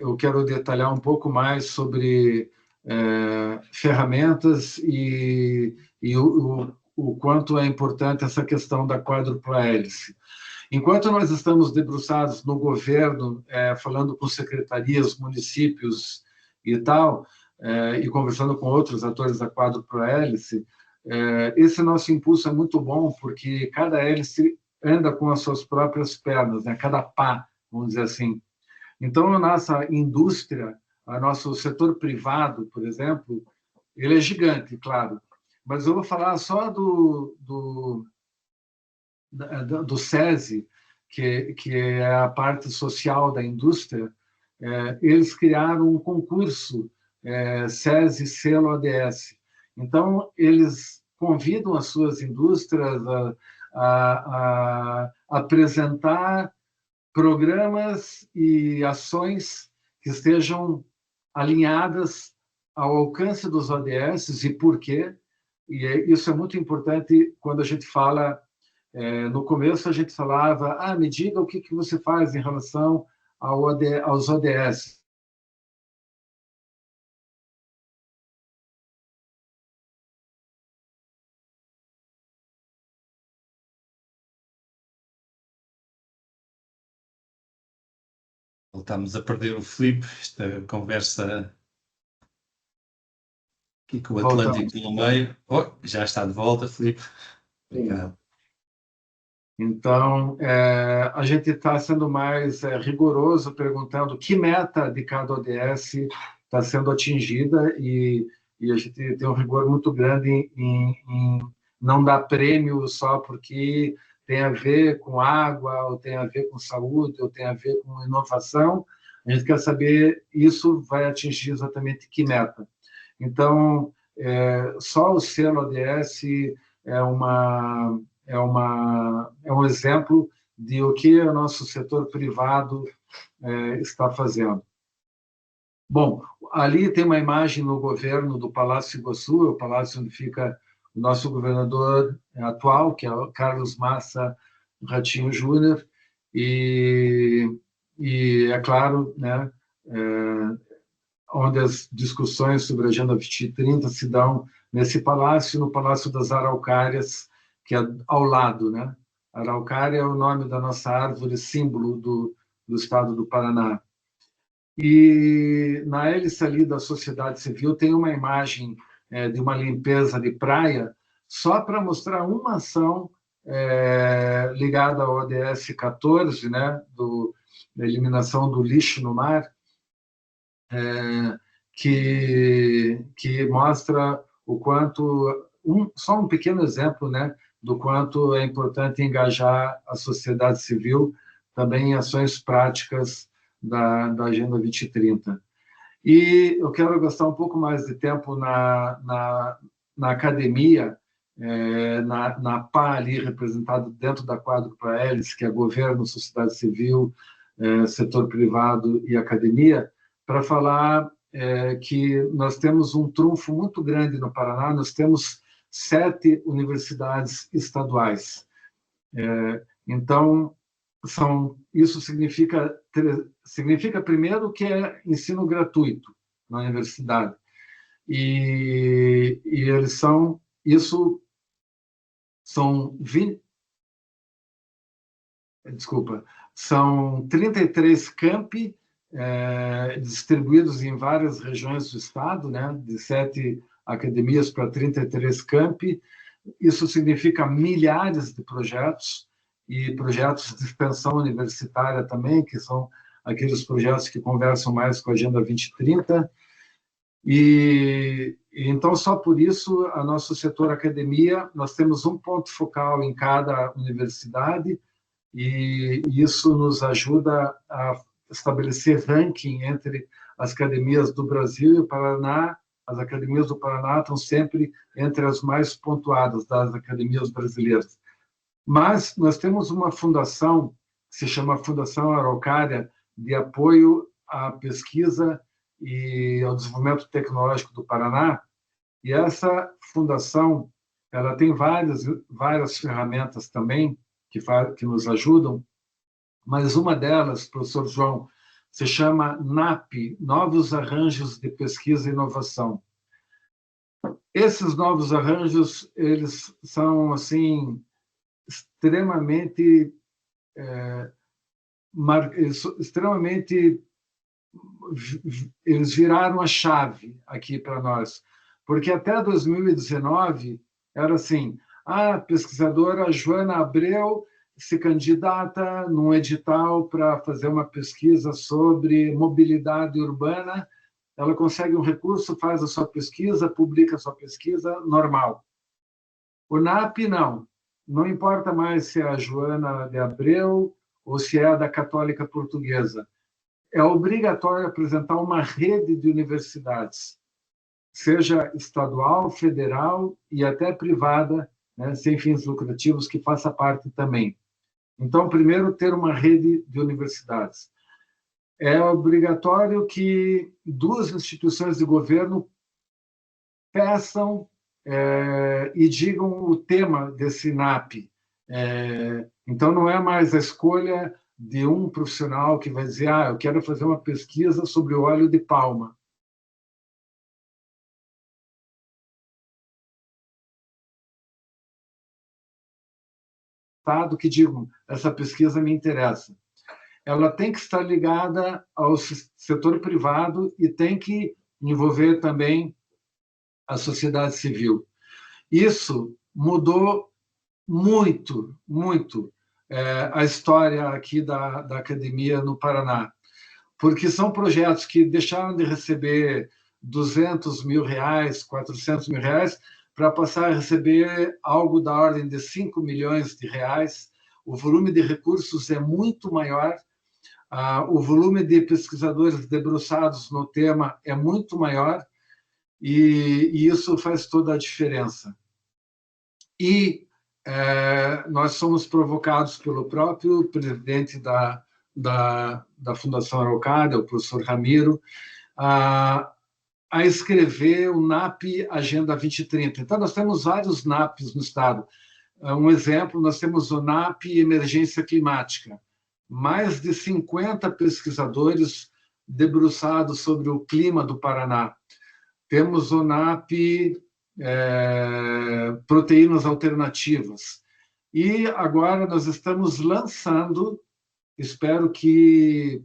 eu quero detalhar um pouco mais sobre ferramentas e o quanto é importante essa questão da quádrupla hélice. Enquanto nós estamos debruçados no governo, falando com secretarias, municípios e tal, e conversando com outros atores da quádrupla hélice, esse nosso impulso é muito bom, porque cada hélice anda com as suas próprias pernas, né? Cada pá, vamos dizer assim. Então, a nossa indústria, o nosso setor privado, por exemplo, ele é gigante, claro, mas eu vou falar só do SESI, que é a parte social da indústria. Eles criaram um concurso, SESI Selo ODS. Então, eles convidam as suas indústrias a apresentar programas e ações que estejam alinhadas ao alcance dos ODS e por quê. E isso é muito importante quando a gente fala. No começo a gente falava, me diga o que você faz em relação aos ODS. Voltamos a perder o Filipe, esta conversa aqui com o Atlântico no meio. Já está de volta, Filipe. Obrigado. Então, a gente está sendo mais rigoroso, perguntando que meta de cada ODS está sendo atingida, e a gente tem um rigor muito grande em não dar prêmio só porque tem a ver com água, ou tem a ver com saúde, ou tem a ver com inovação. A gente quer saber isso vai atingir exatamente que meta. Então, só o selo ODS é um exemplo de o que o nosso setor privado está fazendo. Bom, ali tem uma imagem no governo do Palácio Iguaçu, o palácio onde fica o nosso governador atual, que é o Carlos Massa Ratinho Júnior, e é claro, né, onde as discussões sobre a Agenda 2030 se dão nesse palácio, no Palácio das Araucárias, que é ao lado, né? Araucária é o nome da nossa árvore, símbolo do estado do Paraná. E na hélice ali da sociedade civil tem uma imagem de uma limpeza de praia, só para mostrar uma ação ligada ao ODS 14, né, da eliminação do lixo no mar, que mostra o quanto, só um pequeno exemplo, né, do quanto é importante engajar a sociedade civil também em ações práticas da Agenda 2030. E eu quero gastar um pouco mais de tempo na academia, na PA ali, representado dentro da Quádrupla Hélice, que é governo, sociedade civil, setor privado e academia, para falar que nós temos um trunfo muito grande no Paraná. Nós temos 7 universidades estaduais. Então, isso significa primeiro que é ensino gratuito na universidade. E eles são 33 campi distribuídos em várias regiões do estado, né, de 7 academias para 33 campi. Isso significa milhares de projetos, e projetos de extensão universitária também, que são aqueles projetos que conversam mais com a Agenda 2030. E então, só por isso, a nosso setor academia, nós temos um ponto focal em cada universidade, e isso nos ajuda a estabelecer ranking entre as academias do Brasil e o Paraná. As academias do Paraná estão sempre entre as mais pontuadas das academias brasileiras. Mas nós temos uma fundação, que se chama Fundação Araucária, de apoio à pesquisa e ao desenvolvimento tecnológico do Paraná, e essa fundação ela tem várias ferramentas também que nos ajudam, mas uma delas, professor João, se chama NAP, Novos Arranjos de Pesquisa e Inovação. Esses novos arranjos, eles são, assim, extremamente eles viraram a chave aqui para nós, porque até 2019 era assim: a pesquisadora Joana Abreu se candidata num edital para fazer uma pesquisa sobre mobilidade urbana, ela consegue um recurso, faz a sua pesquisa, publica a sua pesquisa, normal. O NAP, não importa mais se é a Joana de Abreu ou se é a da Católica Portuguesa. É obrigatório apresentar uma rede de universidades, seja estadual, federal e até privada, né, sem fins lucrativos, que faça parte também. Então, primeiro, ter uma rede de universidades. É obrigatório que 2 instituições de governo peçam e digam o tema desse NAP. Então, não é mais a escolha de um profissional que vai dizer: eu quero fazer uma pesquisa sobre o óleo de palma. Que digam, essa pesquisa me interessa. Ela tem que estar ligada ao setor privado e tem que envolver também a sociedade civil. Isso mudou muito, muito a história aqui da academia no Paraná, porque são projetos que deixaram de receber R$200 mil, R$400 mil, para passar a receber algo da ordem de 5 milhões de reais. O volume de recursos é muito maior, o volume de pesquisadores debruçados no tema é muito maior, e isso faz toda a diferença. E nós somos provocados pelo próprio presidente da Fundação Araucária, o professor Ramiro, a escrever o NAP Agenda 2030. Então, nós temos vários NAPs no Estado. Um exemplo, nós temos o NAP Emergência Climática. Mais de 50 pesquisadores debruçados sobre o clima do Paraná. Temos o NAP Proteínas Alternativas. E agora nós estamos lançando, espero que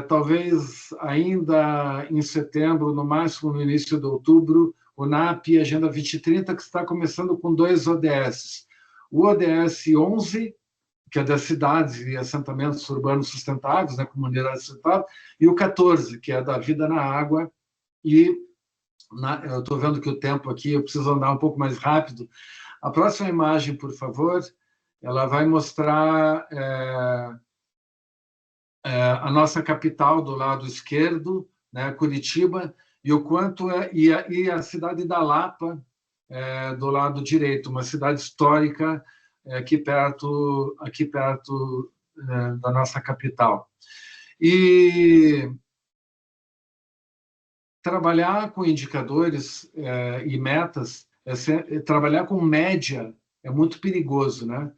talvez ainda em setembro, no máximo no início de outubro, o NAP Agenda 2030, que está começando com 2 ODS. o ODS 11, que é das cidades e assentamentos urbanos sustentáveis, né, comunidades sustentáveis, e o 14, que é da vida na água. E eu estou vendo que o tempo aqui, eu preciso andar um pouco mais rápido. A próxima imagem, por favor, ela vai mostrar a nossa capital do lado esquerdo, né, Curitiba, e o quanto e a cidade da Lapa do lado direito, uma cidade histórica aqui perto da nossa capital. E trabalhar com indicadores e metas, trabalhar com média é muito perigoso, né?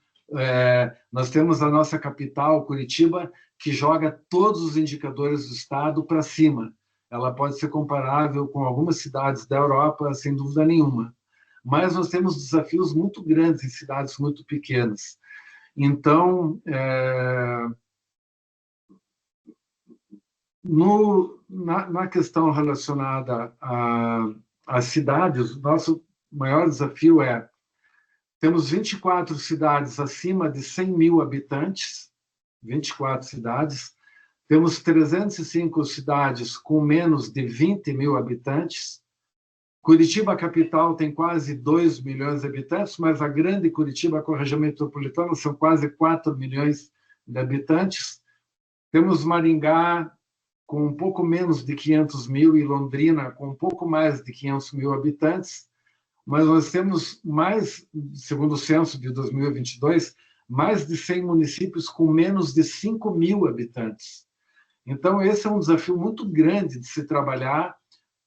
Nós temos a nossa capital, Curitiba, que joga todos os indicadores do estado para cima. Ela pode ser comparável com algumas cidades da Europa, sem dúvida nenhuma. Mas nós temos desafios muito grandes em cidades muito pequenas. Então, na questão relacionada às cidades, o nosso maior desafio temos 24 cidades acima de 100 mil habitantes, 24 cidades, temos 305 cidades com menos de 20 mil habitantes. Curitiba, capital, tem quase 2 milhões de habitantes, mas a grande Curitiba, com a região metropolitana, são quase 4 milhões de habitantes. Temos Maringá, com um pouco menos de 500 mil, e Londrina, com um pouco mais de 500 mil habitantes, mas nós temos mais, segundo o censo de 2022, mais de 100 municípios com menos de 5 mil habitantes. Então, esse é um desafio muito grande de se trabalhar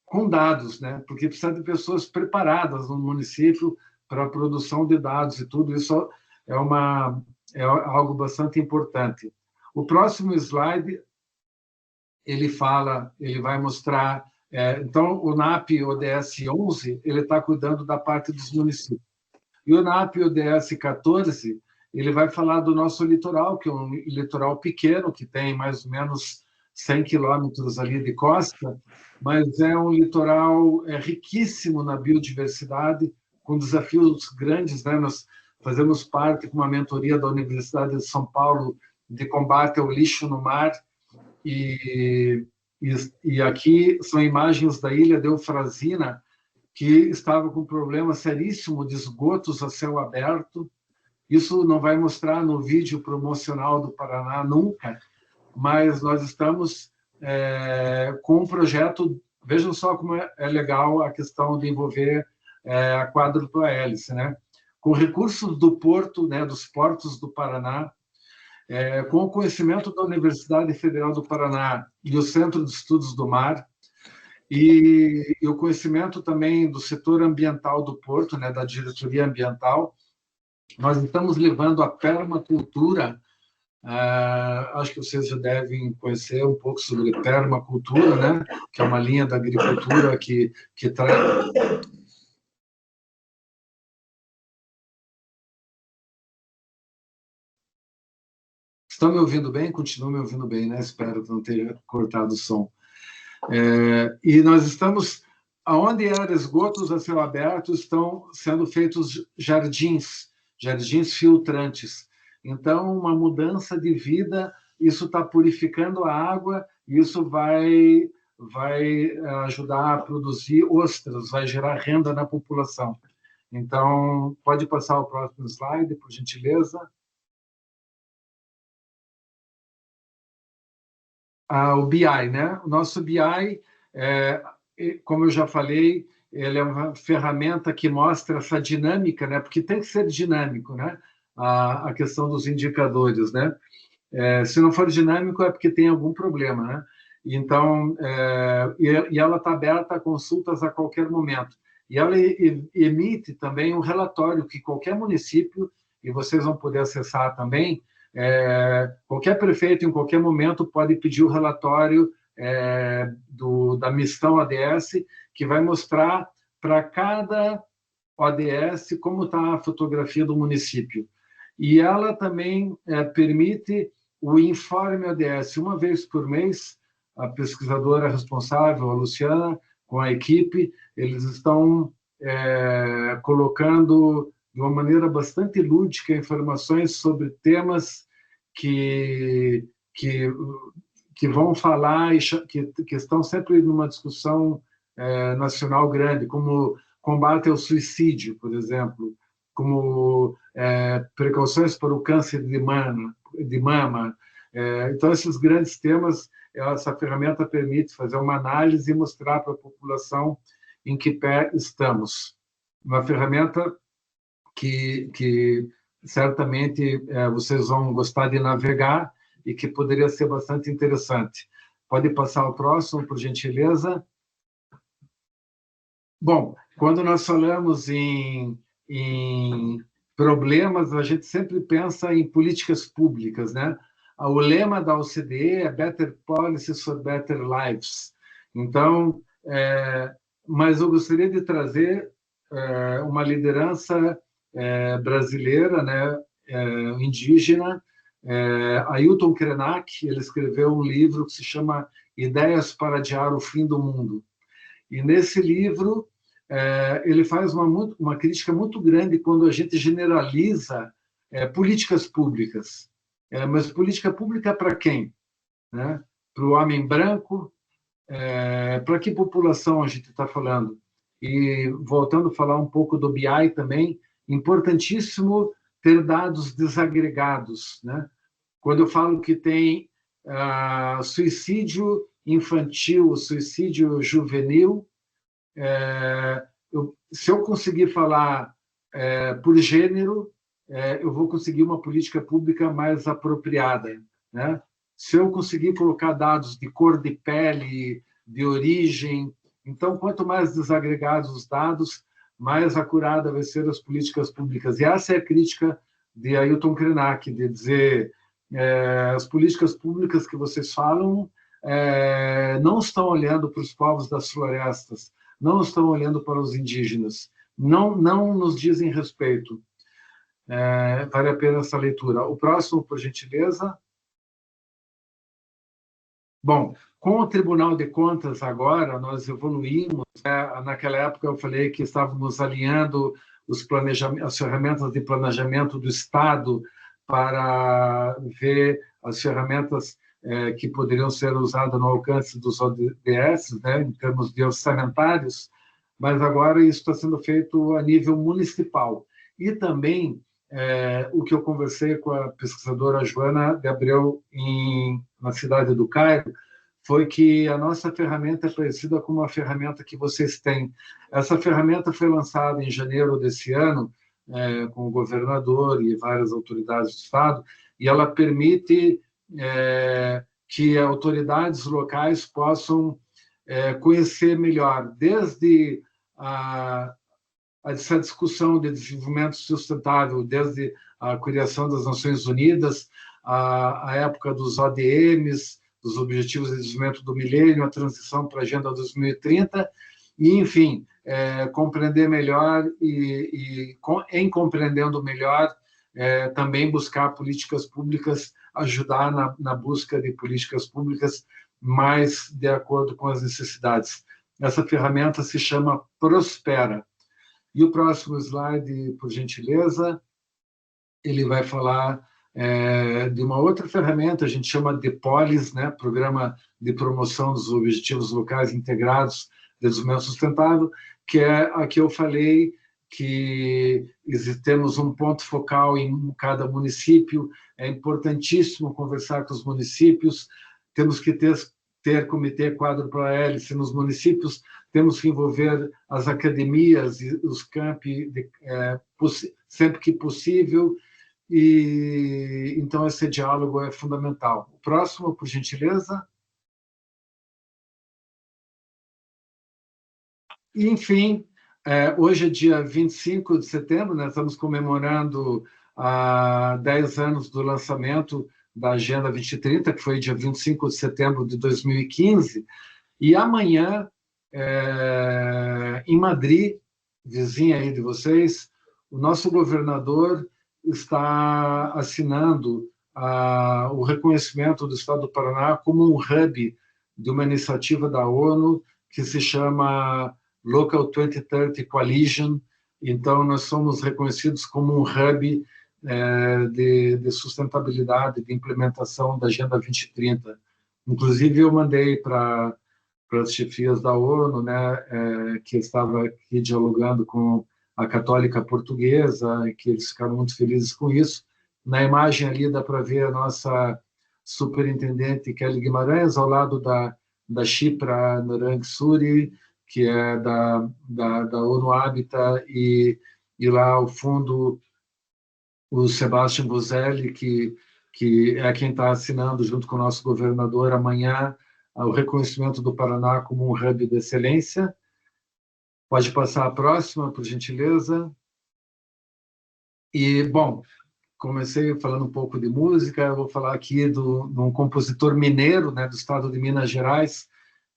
com dados, né? Porque precisa de pessoas preparadas no município para a produção de dados e tudo isso é algo bastante importante. O próximo slide, ele vai mostrar, então, o NAP ODS 11, ele está cuidando da parte dos municípios. E o NAP ODS 14, ele vai falar do nosso litoral, que é um litoral pequeno, que tem mais ou menos 100 quilômetros ali de costa, mas é um litoral riquíssimo na biodiversidade, com desafios grandes, né? Nós fazemos parte com uma mentoria da Universidade de São Paulo de combate ao lixo no mar, e aqui são imagens da ilha de Eufrazina, que estava com um problema seríssimo de esgotos a céu aberto. Isso não vai mostrar no vídeo promocional do Paraná nunca, mas nós estamos com um projeto. Vejam só como é legal a questão de envolver a quádrupla hélice, né? Com recursos do porto, né, dos portos do Paraná, com o conhecimento da Universidade Federal do Paraná e o Centro de Estudos do Mar, e o conhecimento também do setor ambiental do porto, né, da diretoria ambiental, nós estamos levando a permacultura. Acho que vocês já devem conhecer um pouco sobre permacultura, né, que é uma linha da agricultura que traz. Estão me ouvindo bem? Continuam me ouvindo bem, né? Espero que não tenha cortado o som. E nós estamos, aonde eram esgotos a céu aberto, estão sendo feitos jardins filtrantes. Então, uma mudança de vida, isso está purificando a água, e isso vai ajudar a produzir ostras, vai gerar renda na população. Então, pode passar o próximo slide, por gentileza. O BI, né? O nosso BI, como eu já falei, ele é uma ferramenta que mostra essa dinâmica, né? Porque tem que ser dinâmico, né? A questão dos indicadores, né? Se não for dinâmico é porque tem algum problema, né? Então, e ela está aberta a consultas a qualquer momento. E ela emite também um relatório que qualquer município, e vocês vão poder acessar também, qualquer prefeito, em qualquer momento, pode pedir o relatório da missão ODS, que vai mostrar para cada ODS como está a fotografia do município. E ela também permite o informe ODS. Uma vez por mês, a pesquisadora responsável, a Luciana, com a equipe, eles estão colocando de uma maneira bastante lúdica, informações sobre temas que vão falar e que estão sempre numa discussão nacional grande, como combate ao suicídio, por exemplo, como precauções para o câncer de mama. Então, esses grandes temas, essa ferramenta permite fazer uma análise e mostrar para a população em que pé estamos. Uma ferramenta que certamente vocês vão gostar de navegar e que poderia ser bastante interessante. Pode passar o próximo, por gentileza. Bom, quando nós falamos em problemas, a gente sempre pensa em políticas públicas, né? O lema da OCDE é Better Policies for Better Lives. Então, mas eu gostaria de trazer uma liderança brasileira, né, indígena, Ailton Krenak. Ele escreveu um livro que se chama Ideias para Adiar o Fim do Mundo. E nesse livro ele faz uma crítica muito grande quando a gente generaliza políticas públicas. Mas política pública para quem? Né? Para o homem branco? Para que população a gente está falando? E voltando a falar um pouco do BI também, importantíssimo ter dados desagregados, né? Quando eu falo que tem suicídio infantil, suicídio juvenil, se eu conseguir falar por gênero, eu vou conseguir uma política pública mais apropriada, né? Se eu conseguir colocar dados de cor de pele, de origem, então, quanto mais desagregados os dados, mais acurada vai ser as políticas públicas. E essa é a crítica de Ailton Krenak, de dizer as políticas públicas que vocês falam não estão olhando para os povos das florestas, não estão olhando para os indígenas, não nos dizem respeito. Vale a pena essa leitura. O próximo, por gentileza. Bom, com o Tribunal de Contas agora, nós evoluímos. Naquela época eu falei que estávamos alinhando as ferramentas de planejamento do Estado para ver as ferramentas que poderiam ser usadas no alcance dos ODS, né, em termos de orçamentários, mas agora isso está sendo feito a nível municipal. E também o que eu conversei com a pesquisadora Joana Gabriel na cidade do Cairo, foi que a nossa ferramenta é parecida com uma ferramenta que vocês têm. Essa ferramenta foi lançada em janeiro desse ano, com o governador e várias autoridades do Estado, e ela permite que autoridades locais possam conhecer melhor, desde essa discussão de desenvolvimento sustentável, desde a criação das Nações Unidas, a época dos ODMs, dos Objetivos de Desenvolvimento do Milênio, a transição para a Agenda 2030, e, enfim, compreender melhor e em compreendendo melhor, também buscar políticas públicas, ajudar na busca de políticas públicas mais de acordo com as necessidades. Essa ferramenta se chama Prospera. E o próximo slide, por gentileza, ele vai falar de uma outra ferramenta, a gente chama de POLIS, né? Programa de Promoção dos Objetivos Locais Integrados de Desenvolvimento Sustentável, que é a que eu falei, que temos um ponto focal em cada município, é importantíssimo conversar com os municípios, temos que ter comitê quadro para a hélice nos municípios, temos que envolver as academias e os campi sempre que possível, e então esse diálogo é fundamental. O próximo, por gentileza. E, enfim, hoje é dia 25 de setembro, nós estamos comemorando 10 anos do lançamento da Agenda 2030, que foi dia 25 de setembro de 2015, e amanhã, em Madrid, vizinha aí de vocês, o nosso governador está assinando o reconhecimento do Estado do Paraná como um hub de uma iniciativa da ONU que se chama Local 2030 Coalition, Então, nós somos reconhecidos como um hub de sustentabilidade, de implementação da Agenda 2030. Inclusive, eu mandei para as chefias da ONU, né, que estava aqui dialogando com a Católica Portuguesa, e que eles ficaram muito felizes com isso. Na imagem ali dá para ver a nossa superintendente Kelly Guimarães, ao lado da Shipra Narangsuri, que é da ONU Habitat, e lá ao fundo o Sebastian Boselli, que é quem está assinando, junto com o nosso governador, amanhã, o reconhecimento do Paraná como um hub de excelência. Pode passar a próxima, por gentileza. E, bom, comecei falando um pouco de música, eu vou falar aqui de um compositor mineiro, né, do estado de Minas Gerais,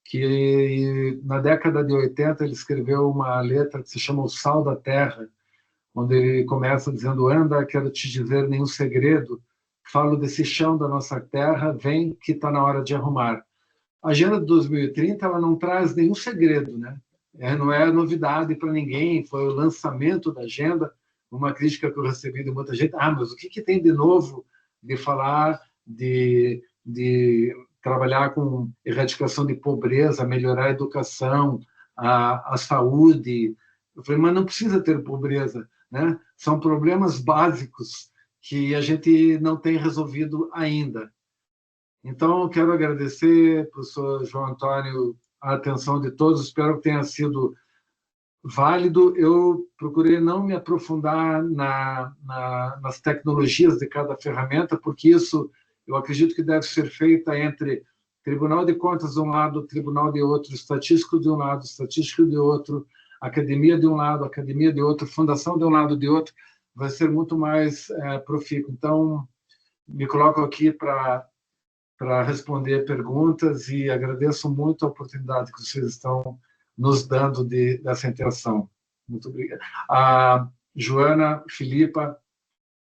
que na década de 80 ele escreveu uma letra que se chama O Sal da Terra, onde ele começa dizendo: anda, quero te dizer nenhum segredo, falo desse chão da nossa terra, vem que está na hora de arrumar. A Agenda de 2030 ela não traz nenhum segredo, né? Não é novidade para ninguém, foi o lançamento da agenda, uma crítica que eu recebi de muita gente: mas o que tem de novo de falar de trabalhar com erradicação de pobreza, melhorar a educação, a saúde? Eu falei: mas não precisa ter pobreza, né? São problemas básicos que a gente não tem resolvido ainda. Então, eu quero agradecer, professor João Antônio, a atenção de todos. Espero que tenha sido válido. Eu procurei não me aprofundar nas tecnologias de cada ferramenta, porque isso eu acredito que deve ser feita entre Tribunal de Contas de um lado, Tribunal de outro, estatístico de um lado, estatístico de outro, academia de um lado, academia de outro, fundação de um lado, de outro. Vai ser muito mais profícuo. Então, me coloco aqui para responder perguntas e agradeço muito a oportunidade que vocês estão nos dando dessa interação. Muito obrigado. A Joana, Filipa,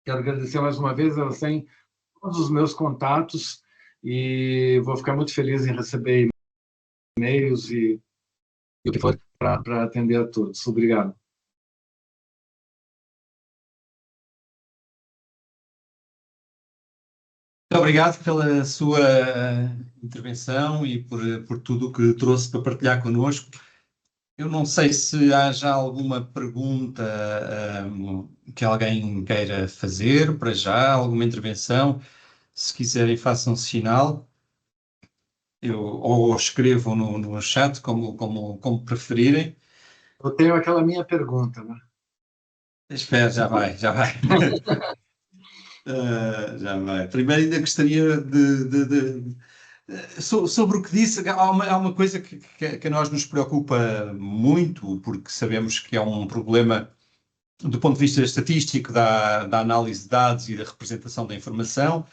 quero agradecer mais uma vez, elas têm todos os meus contatos e vou ficar muito feliz em receber e-mails e o que for para atender a todos. Obrigado. Muito obrigado pela sua intervenção e por tudo o que trouxe para partilhar connosco. Eu não sei se há já alguma pergunta que alguém queira fazer para já, alguma intervenção. Se quiserem, façam sinal. Ou escrevam no chat, como preferirem. Eu tenho aquela minha pergunta, né? Espera, já vai. Já vai. Primeiro, ainda gostaria sobre o que disse. Há uma coisa que a nós nos preocupa muito, porque sabemos que é um problema do ponto de vista estatístico, da análise de dados e da representação da informação,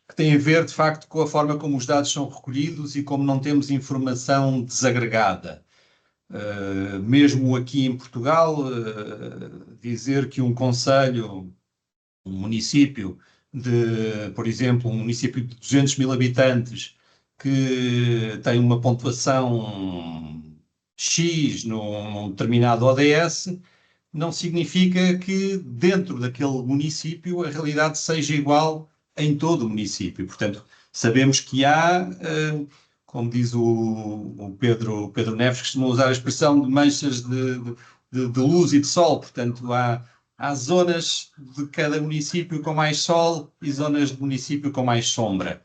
que tem a ver, de facto, com a forma como os dados são recolhidos e como não temos informação desagregada. Mesmo aqui em Portugal, dizer que um concelho, um município por exemplo, um município de 200 mil habitantes que tem uma pontuação X num determinado ODS, não significa que dentro daquele município a realidade seja igual em todo o município. Portanto, sabemos que há, como diz o Pedro Neves, costuma usar a expressão de manchas de luz e de sol. Portanto, há zonas de cada município com mais sol e zonas de município com mais sombra,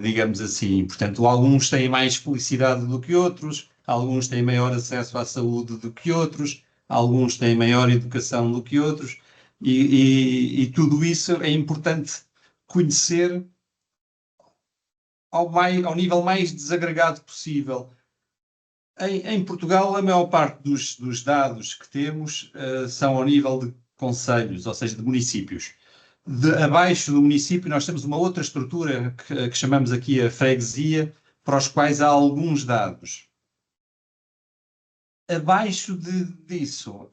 digamos assim. Portanto, alguns têm mais felicidade do que outros, alguns têm maior acesso à saúde do que outros, alguns têm maior educação do que outros, e tudo isso é importante conhecer ao nível mais desagregado possível. Em Portugal, a maior parte dos dados que temos são ao nível de concelhos, ou seja, de municípios. Abaixo do município, nós temos uma outra estrutura que chamamos aqui a freguesia, para os quais há alguns dados. Abaixo disso,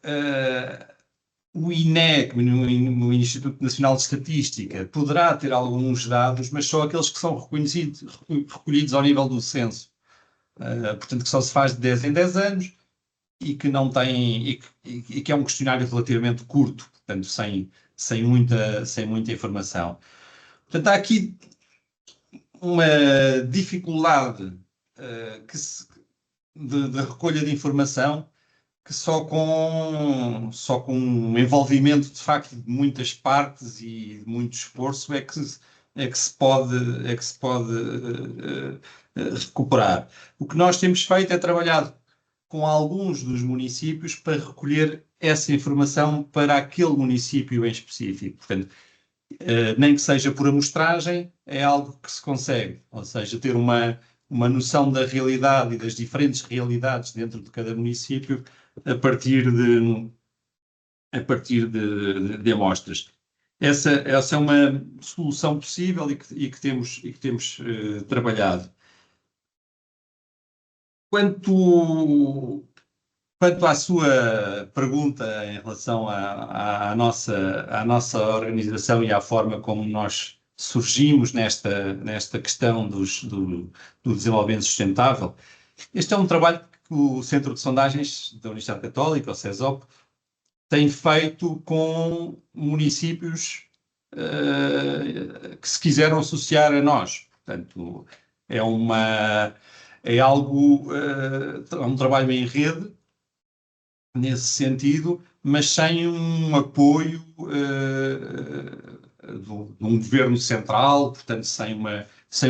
o INEC, o Instituto Nacional de Estatística, poderá ter alguns dados, mas só aqueles que são recolhidos ao nível do censo. Portanto, que só se faz de 10 em 10 anos, e que não tem, e que é um questionário relativamente curto, portanto, sem muita informação. Portanto, há aqui uma dificuldade de recolha de informação que só com um envolvimento, de facto, de muitas partes e de muito esforço é que se pode recuperar. O que nós temos feito é trabalhar com alguns dos municípios para recolher essa informação para aquele município em específico. Portanto, nem que seja por amostragem, é algo que se consegue, ou seja, ter uma noção da realidade e das diferentes realidades dentro de cada município a partir de amostras. Essa é uma solução possível e que temos trabalhado. Quanto à sua pergunta em relação à nossa organização e à forma como nós surgimos nesta questão do desenvolvimento sustentável, este é um trabalho que o Centro de Sondagens da Universidade Católica, o CESOP, tem feito com municípios que se quiseram associar a nós. Portanto, é um trabalho em rede, nesse sentido, mas sem um apoio de um governo central, portanto, sem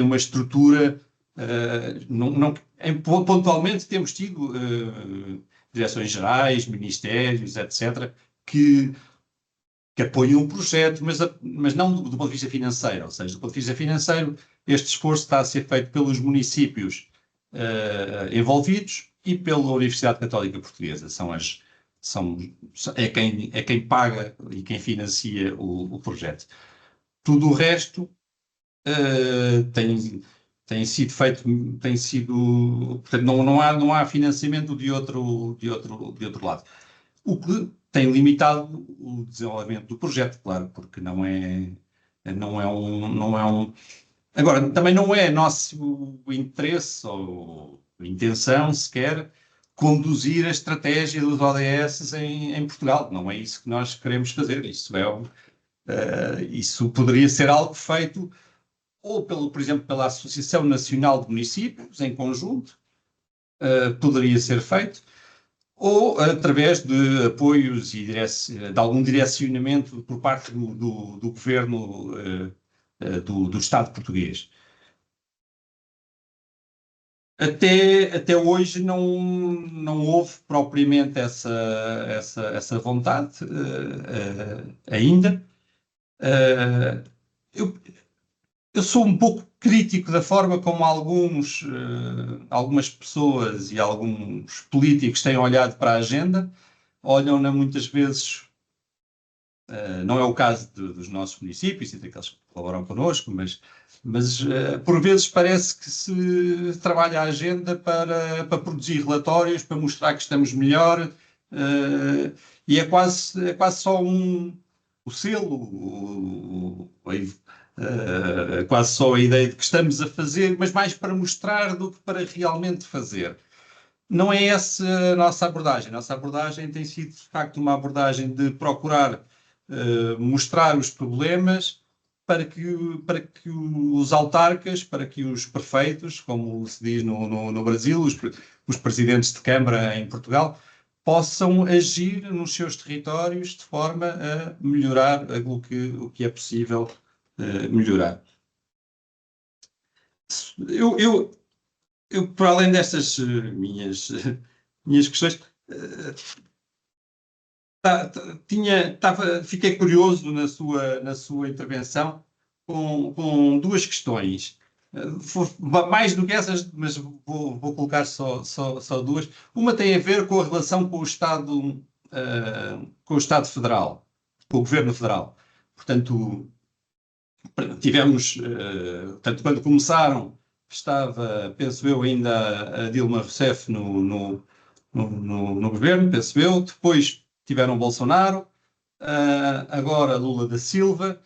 uma estrutura. Pontualmente temos tido direções gerais, ministérios, etc., que apoiam o projeto, mas não do ponto de vista financeiro. Ou seja, do ponto de vista financeiro, este esforço está a ser feito pelos municípios envolvidos e pela Universidade Católica Portuguesa. É quem paga e quem financia o projeto. Tudo o resto tem sido feito, portanto, não há financiamento de outro lado. O que tem limitado o desenvolvimento do projeto, claro, porque não é um. Agora, também não é nosso interesse ou intenção sequer conduzir a estratégia dos ODS em Portugal. Não é isso que nós queremos fazer. Isso poderia ser algo feito ou, por exemplo, pela Associação Nacional de Municípios, em conjunto, poderia ser feito, ou através de apoios e de algum direcionamento por parte do governo do Estado português. Até hoje não houve propriamente essa vontade ainda. Eu sou um pouco crítico da forma como algumas pessoas e alguns políticos têm olhado para a agenda. Olham-na muitas vezes, não é o caso dos nossos municípios e daqueles que colaboram connosco, mas por vezes parece que se trabalha a agenda para produzir relatórios, para mostrar que estamos melhor, e é quase só o selo, quase só a ideia de que estamos a fazer, mas mais para mostrar do que para realmente fazer. Não é essa a nossa abordagem. A nossa abordagem tem sido, de facto, uma abordagem de procurar mostrar os problemas para que os autarcas, para que os prefeitos, como se diz no Brasil, os presidentes de Câmara em Portugal, possam agir nos seus territórios de forma a melhorar o que é possível melhorar. Eu, para além destas minhas questões, fiquei curioso na sua intervenção com duas questões. Mais do que essas, mas vou colocar só duas. Uma tem a ver com a relação com o Estado Federal, com o Governo Federal. Portanto, tivemos, quando começaram, estava, penso eu, ainda a Dilma Rousseff no governo, penso eu. Depois tiveram Bolsonaro, agora Lula da Silva.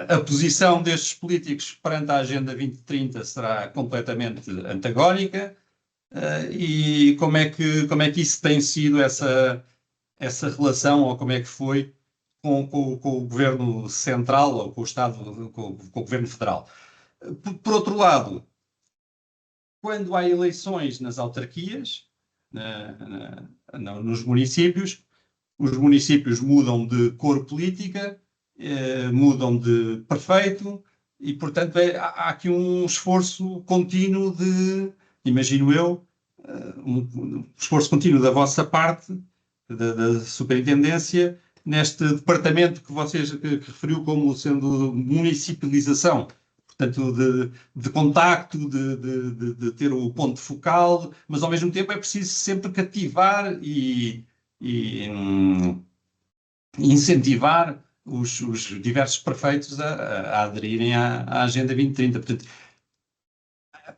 A posição destes políticos perante a Agenda 2030 será completamente antagónica. e como é que isso tem sido essa relação, ou como é que foi com o governo central ou com o Estado, com o governo federal. Por outro lado, quando há eleições nas autarquias, nos municípios, os municípios mudam de cor política, mudam de prefeito, e, portanto, há aqui um esforço contínuo imagino eu, um esforço contínuo da vossa parte, da superintendência, neste departamento que que referiu como sendo municipalização, portanto, de contacto, de ter o ponto focal, mas ao mesmo tempo é preciso sempre cativar e incentivar os diversos prefeitos a aderirem à Agenda 2030. Portanto,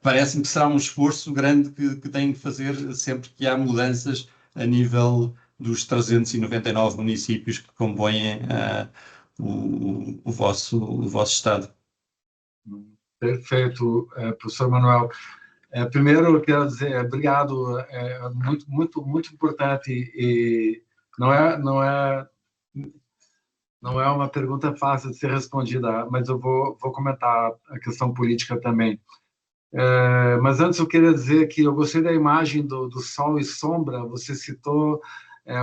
parece-me que será um esforço grande que têm que fazer sempre que há mudanças a nível dos 399 municípios que compõem o vosso Estado. Perfeito, professor Manuel. Primeiro, eu quero dizer obrigado, muito, muito, muito importante, e não é uma pergunta fácil de ser respondida, mas eu vou comentar a questão política também. Mas antes eu queria dizer que eu gostei da imagem do sol e sombra. Você citou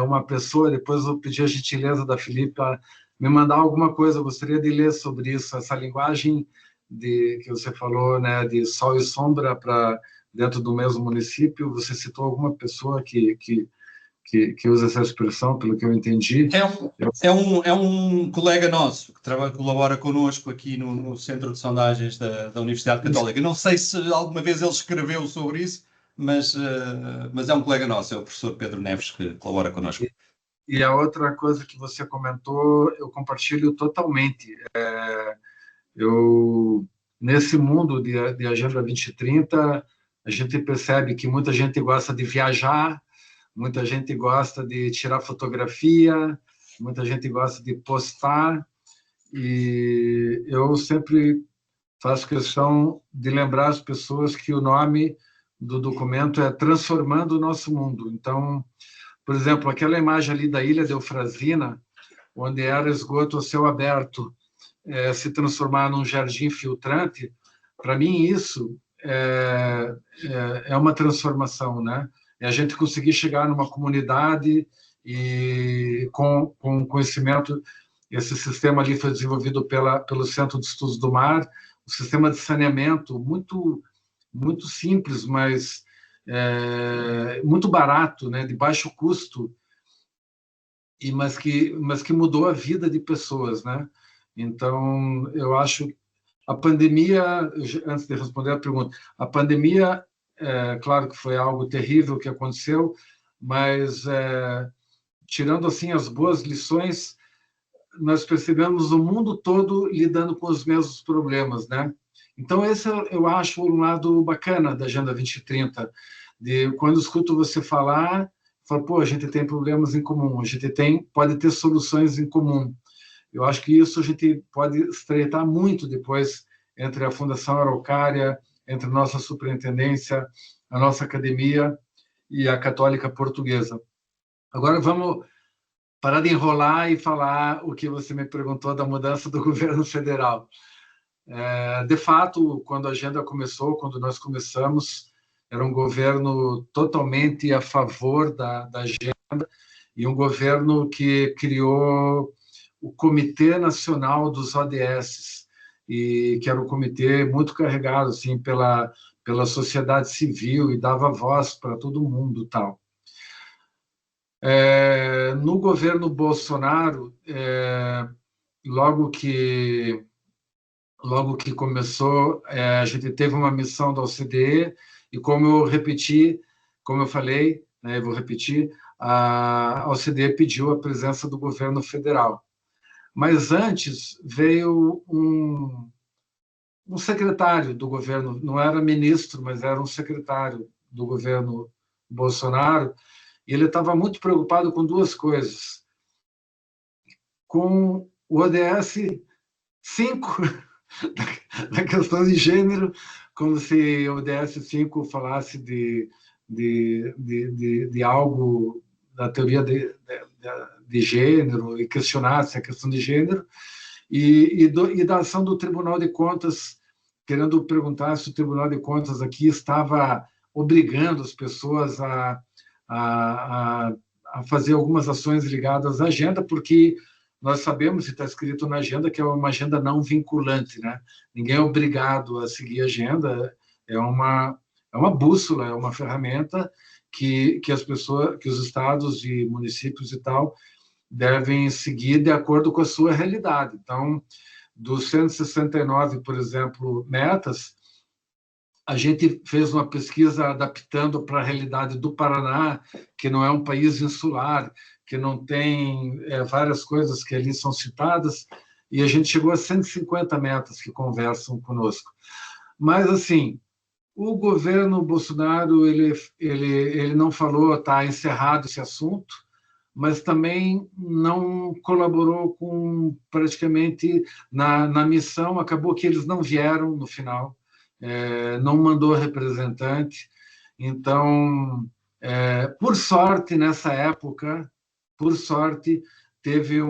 uma pessoa, depois eu pedi a gentileza da Filipa me mandar alguma coisa, eu gostaria de ler sobre isso, essa linguagem que você falou, né, de sol e sombra para dentro do mesmo município. Você citou alguma pessoa que usa essa expressão, pelo que eu entendi. É um colega nosso que colabora connosco aqui no Centro de Sondagens da Universidade Católica. Não sei se alguma vez ele escreveu sobre isso, mas é um colega nosso, é o professor Pedro Neves, que colabora connosco. E a outra coisa que você comentou, eu compartilho totalmente. Nesse mundo de Agenda 2030, a gente percebe que muita gente gosta de viajar, muita gente gosta de tirar fotografia, muita gente gosta de postar, e eu sempre faço questão de lembrar as pessoas que o nome do documento é Transformando o Nosso Mundo. Então, por exemplo, aquela imagem ali da Ilha de Eufrazina, onde era esgoto a céu aberto, se transformar num jardim filtrante, para mim isso é uma transformação, né? É a gente conseguir chegar numa comunidade e com conhecimento. Esse sistema ali foi desenvolvido pelo Centro de Estudos do Mar, um sistema de saneamento muito, muito simples, mas muito barato, né? De baixo custo, mas que mudou a vida de pessoas, né? Então, eu acho a pandemia, antes de responder a pergunta, a pandemia, claro que foi algo terrível que aconteceu, mas tirando assim as boas lições, nós percebemos o mundo todo lidando com os mesmos problemas, né? Então, esse eu acho um lado bacana da Agenda 2030, de quando escuto você falar, falo, pô, a gente tem problemas em comum, a gente pode ter soluções em comum. Eu acho que isso a gente pode estreitar muito depois entre a Fundação Araucária, entre a nossa superintendência, a nossa academia e a Católica Portuguesa. Agora vamos parar de enrolar e falar o que você me perguntou da mudança do governo federal. De fato, quando a agenda começou, quando nós começamos, era um governo totalmente a favor da agenda, e um governo que criou o Comitê Nacional dos ODS, e que era um comitê muito carregado assim pela sociedade civil e dava voz para todo mundo, tal. No governo Bolsonaro, logo que começou, a gente teve uma missão da OCDE, e como eu falei, né, eu vou repetir, a OCDE pediu a presença do governo federal. Mas antes veio um secretário do governo, não era ministro, mas era um secretário do governo Bolsonaro, e ele estava muito preocupado com duas coisas. Com o ODS 5, da questão de gênero, como se o ODS 5 falasse de algo da teoria de gênero e questionasse a questão de gênero, e da ação do Tribunal de Contas, querendo perguntar se o Tribunal de Contas aqui estava obrigando as pessoas a fazer algumas ações ligadas à agenda, porque nós sabemos, e está escrito na agenda, que é uma agenda não vinculante, né? Ninguém é obrigado a seguir a agenda, é uma bússola, é uma ferramenta que as pessoas, que os estados e municípios e tal devem seguir de acordo com a sua realidade. Então, dos 169, por exemplo, metas, a gente fez uma pesquisa adaptando para a realidade do Paraná, que não é um país insular, que não tem várias coisas que ali são citadas, e a gente chegou a 150 metas que conversam conosco. Mas, assim, o governo Bolsonaro ele não falou, está encerrado esse assunto, mas também não colaborou com praticamente na missão. Acabou que eles não vieram no final, não mandou representante. Então, por sorte, nessa época, teve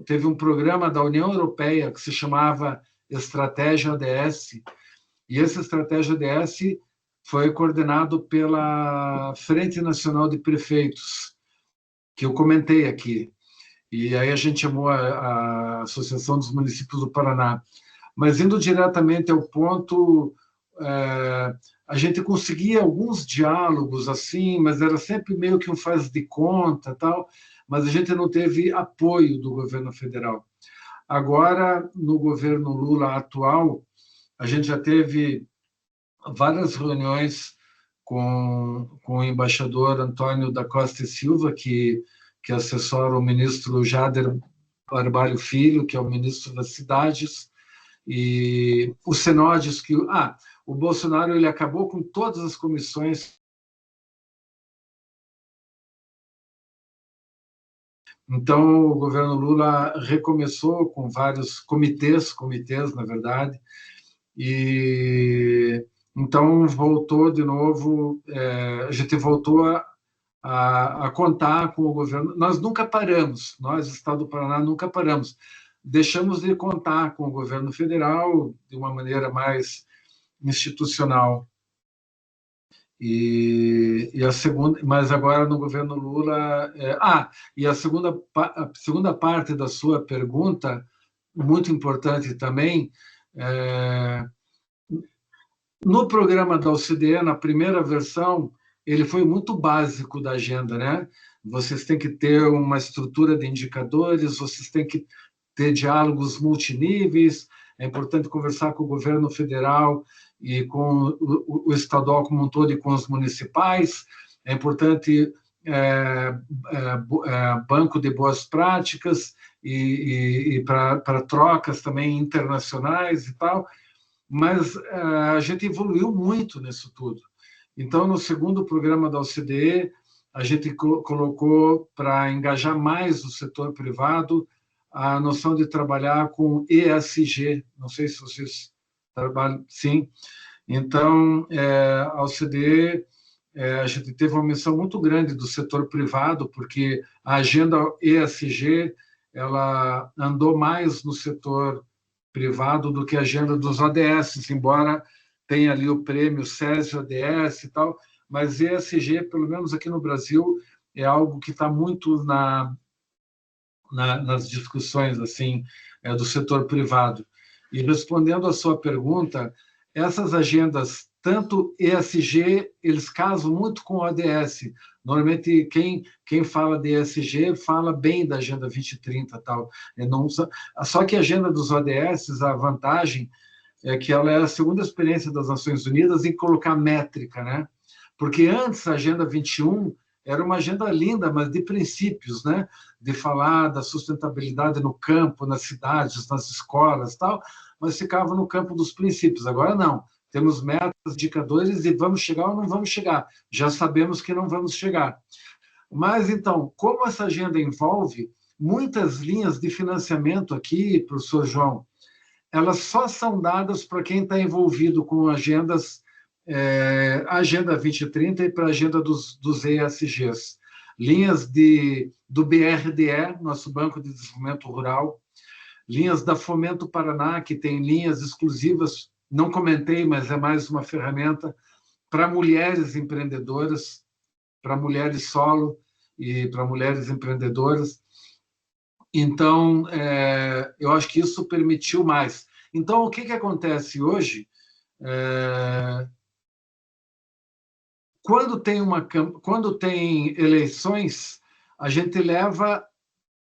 teve um programa da União Europeia que se chamava Estratégia ODS, e essa Estratégia ODS foi coordenado pela Frente Nacional de Prefeitos, que eu comentei aqui. E aí a gente chamou a Associação dos Municípios do Paraná. Mas, indo diretamente ao ponto, a gente conseguia alguns diálogos assim, mas era sempre meio que um faz de conta, tal, mas a gente não teve apoio do governo federal. Agora, no governo Lula atual, a gente já teve várias reuniões com o embaixador Antônio da Costa e Silva, que assessora o ministro Jader Barbalho Filho, que é o ministro das Cidades, e os Senodes que... o Bolsonaro ele acabou com todas as comissões. Então, o governo Lula recomeçou com vários comitês, na verdade, e então voltou de novo, a gente voltou a contar com o governo. Nós nunca paramos, nós, Estado do Paraná, nunca paramos. Deixamos de contar com o governo federal de uma maneira mais institucional. E a segunda, mas agora no governo Lula... e a segunda parte da sua pergunta, muito importante também, no programa da OCDE, na primeira versão, ele foi muito básico da agenda, né? Vocês têm que ter uma estrutura de indicadores, vocês têm que ter diálogos multiníveis, é importante conversar com o governo federal e com o estadual como um todo e com os municipais, é importante banco de boas práticas e para trocas também internacionais e tal, mas a gente evoluiu muito nisso tudo. Então, no segundo programa da OCDE, a gente colocou, para engajar mais o setor privado, a noção de trabalhar com ESG. Não sei se vocês trabalham... Sim. Então, a OCDE, a gente teve uma missão muito grande do setor privado, porque a agenda ESG ela andou mais no setor privado do que a agenda dos ODS, embora tenha ali o prêmio Césio ODS e tal, mas ESG, pelo menos aqui no Brasil, é algo que está muito nas discussões assim, do setor privado. E respondendo à sua pergunta, essas agendas, tanto ESG, eles casam muito com o ODS. Normalmente, quem fala de ESG fala bem da Agenda 2030 tal. Só que a agenda dos ODS, a vantagem é que ela é a segunda experiência das Nações Unidas em colocar métrica, né? Porque antes a Agenda 21 era uma agenda linda, mas de princípios, né? De falar da sustentabilidade no campo, nas cidades, nas escolas, tal, mas ficava no campo dos princípios. Agora não. Temos metas, indicadores e vamos chegar ou não vamos chegar. Já sabemos que não vamos chegar. Mas, então, como essa agenda envolve muitas linhas de financiamento aqui, professor João, elas só são dadas para quem está envolvido com agendas a Agenda 2030 e para a agenda dos ESGs. Linhas do BRDE, nosso Banco de Desenvolvimento Rural, linhas da Fomento Paraná, que tem linhas exclusivas, não comentei, mas é mais uma ferramenta para mulheres empreendedoras, para mulheres solo e para mulheres empreendedoras. Então, eu acho que isso permitiu mais. Então, o que acontece hoje? Quando tem eleições, a gente leva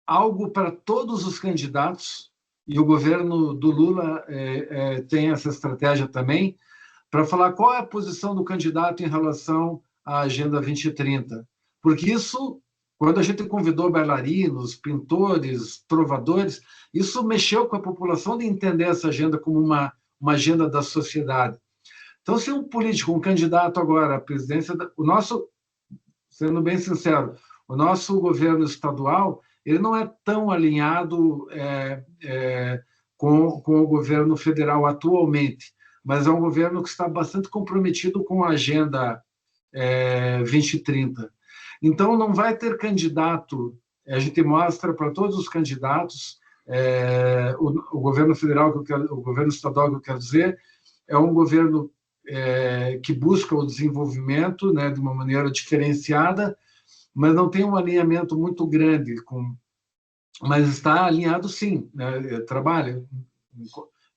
algo para todos os candidatos, e o governo do Lula tem essa estratégia também, para falar qual é a posição do candidato em relação à Agenda 2030. Porque isso, quando a gente convidou bailarinos, pintores, trovadores, isso mexeu com a população de entender essa agenda como uma agenda da sociedade. Então, se um político, um candidato agora à presidência, sendo bem sincero, o nosso governo estadual, ele não é tão alinhado com o governo federal atualmente, mas é um governo que está bastante comprometido com a Agenda 2030. Então, não vai ter candidato, a gente mostra para todos os candidatos, o governo federal, o governo estadual, que eu quero dizer, é um governo que busca o desenvolvimento, né, de uma maneira diferenciada, mas não tem um alinhamento muito grande, mas está alinhado sim, né, trabalha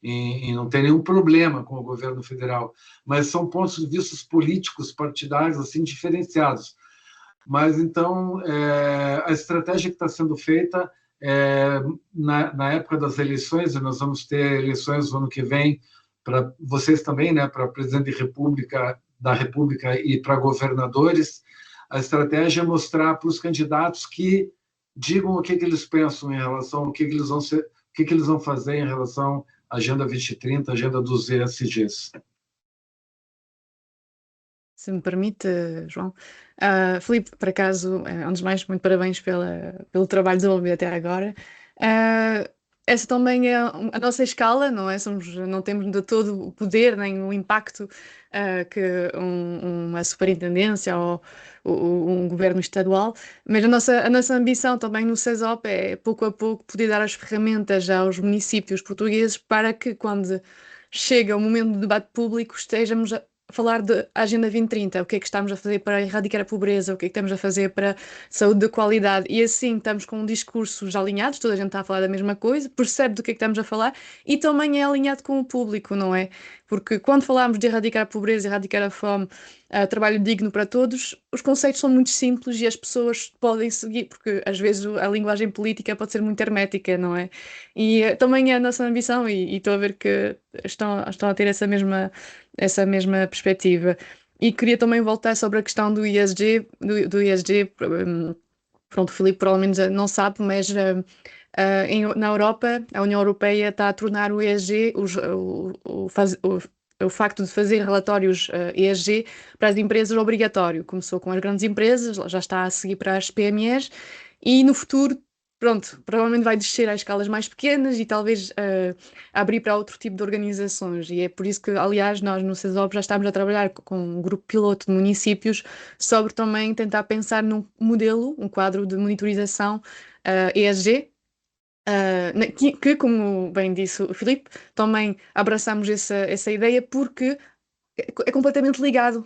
e não tem nenhum problema com o governo federal, mas são pontos de vista políticos, partidários, assim, diferenciados. Mas, então, a estratégia que está sendo feita na época das eleições, e nós vamos ter eleições no ano que vem, para vocês também, né, para presidente da República e para governadores, a estratégia é mostrar para os candidatos que digam o que eles pensam em relação ao que eles vão fazer em relação à Agenda 2030, Agenda dos ESGs. Se me permite, João. Filipe, por acaso, antes de mais, muito parabéns pelo trabalho desenvolvido até agora. Essa também é a nossa escala, não é? Não temos de todo o poder nem o impacto que uma superintendência ou um governo estadual, mas a nossa ambição também no CESOP é, pouco a pouco, poder dar as ferramentas aos municípios portugueses para que, quando chega o momento do debate público, estejamos a falar da Agenda 2030, o que é que estamos a fazer para erradicar a pobreza, o que é que estamos a fazer para saúde de qualidade, e assim estamos com discursos alinhados, toda a gente está a falar da mesma coisa, percebe do que é que estamos a falar e também é alinhado com o público, não é? Porque quando falamos de erradicar a pobreza, erradicar a fome, trabalho digno para todos, os conceitos são muito simples e as pessoas podem seguir, porque às vezes a linguagem política pode ser muito hermética, não é? E também é a nossa ambição, e estou a ver que estão a ter essa mesma perspectiva. E queria também voltar sobre a questão do ESG, pronto, o Filipe provavelmente não sabe, mas na Europa, a União Europeia está a tornar o ESG, o facto de fazer relatórios ESG para as empresas obrigatório. Começou com as grandes empresas, já está a seguir para as PMEs, e no futuro, pronto, provavelmente vai descer às escalas mais pequenas e talvez abrir para outro tipo de organizações. E é por isso que, aliás, nós no CESOP já estamos a trabalhar com um grupo piloto de municípios sobre também tentar pensar num modelo, um quadro de monitorização ESG, que, como bem disse o Filipe, também abraçamos essa ideia porque é completamente ligado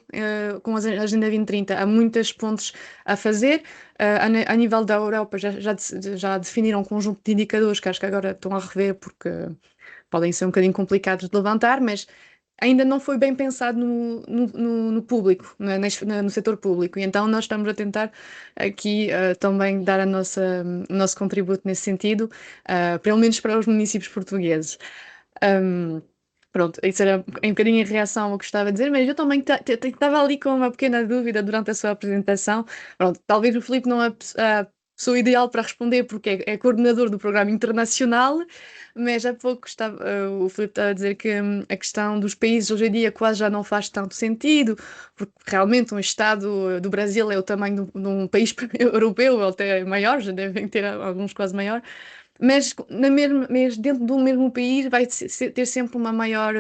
com a Agenda 2030. Há muitas pontes a fazer. A nível da Europa já definiram um conjunto de indicadores que acho que agora estão a rever porque podem ser um bocadinho complicados de levantar, mas ainda não foi bem pensado no público, no setor público. E então nós estamos a tentar aqui também dar o nosso contributo nesse sentido, pelo menos para os municípios portugueses. Pronto, isso era um bocadinho em reação ao que estava a dizer, mas eu também estava ali com uma pequena dúvida durante a sua apresentação. Pronto, talvez o Filipe não é a pessoa ideal para responder porque é coordenador do programa internacional, mas há pouco o Filipe estava a dizer que a questão dos países hoje em dia quase já não faz tanto sentido, porque realmente um Estado do Brasil é o tamanho de um país europeu, ou até maior, já devem ter alguns quase maior. Mas dentro do mesmo país vai ter sempre uma maior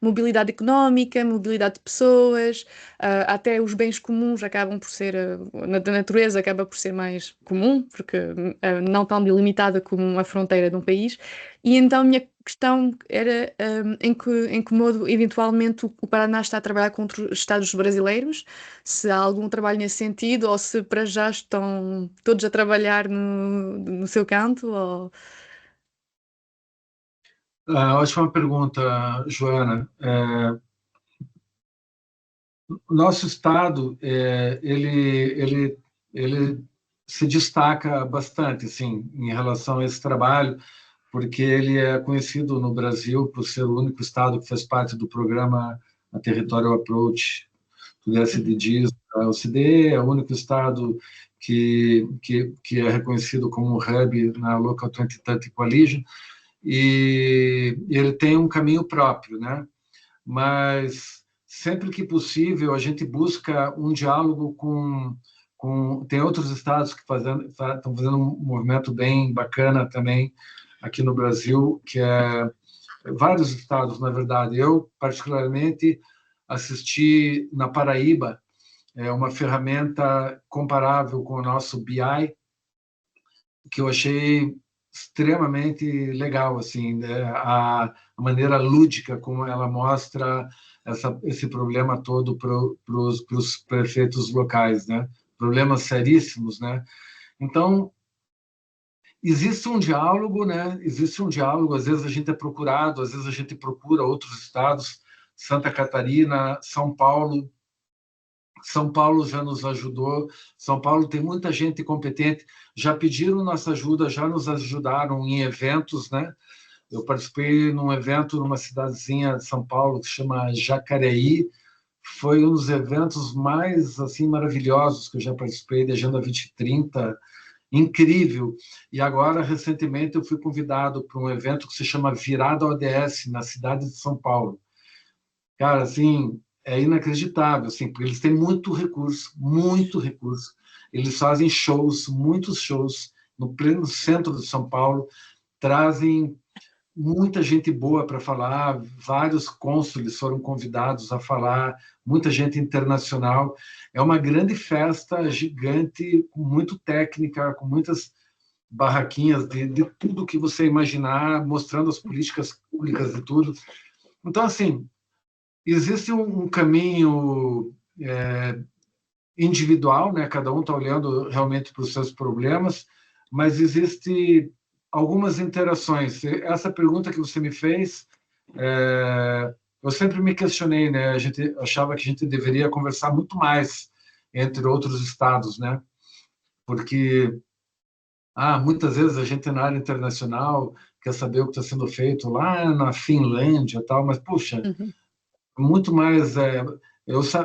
mobilidade económica, mobilidade de pessoas, até os bens comuns acabam por ser, da natureza acaba por ser mais comum, porque não tão delimitada como a fronteira de um país. E então a minha questão era em que modo, eventualmente, o Paraná está a trabalhar com outros estados brasileiros, se há algum trabalho nesse sentido, ou se para já estão todos a trabalhar no seu canto, ou... Ótima pergunta, Joana. O nosso estado, ele se destaca bastante, assim, em relação a esse trabalho, porque ele é conhecido no Brasil por ser o único estado que faz parte do programa a Territorial Approach do SDGs da OCDE, é o único estado que é reconhecido como hub na Local 2030 Coalition, e ele tem um caminho próprio, né? Mas sempre que possível a gente busca um diálogo tem outros estados que estão fazendo um movimento bem bacana também aqui no Brasil, que é vários estados, na verdade. Eu particularmente assisti na Paraíba uma ferramenta comparável com o nosso BI, que eu achei extremamente legal, assim, né? A maneira lúdica como ela mostra esse problema todo para os prefeitos locais, né? Problemas seríssimos, né? Então, existe um diálogo, né? Existe um diálogo, às vezes a gente é procurado, às vezes a gente procura outros estados, Santa Catarina, São Paulo. São Paulo já nos ajudou. São Paulo tem muita gente competente. Já pediram nossa ajuda, já nos ajudaram em eventos, né? Eu participei num evento numa cidadezinha de São Paulo que se chama Jacareí. Foi um dos eventos mais assim maravilhosos que eu já participei, da Agenda 2030. Incrível. E agora, recentemente, eu fui convidado para um evento que se chama Virada ODS, na cidade de São Paulo. Cara, assim, é inacreditável, assim, porque eles têm muito recurso, muito recurso. Eles fazem shows, muitos shows, no pleno centro de São Paulo, trazem muita gente boa para falar, vários cônsules foram convidados a falar, muita gente internacional. É uma grande festa gigante, muito técnica, com muitas barraquinhas de tudo que você imaginar, mostrando as políticas públicas e tudo. Então, assim, existe um caminho individual, né? Cada um está olhando realmente para os seus problemas, mas existe algumas interações. Essa pergunta que você me fez, eu sempre me questionei, né? A gente achava que a gente deveria conversar muito mais entre outros estados, né? Porque muitas vezes a gente na área internacional quer saber o que está sendo feito lá na Finlândia e tal, mas puxa, muito mais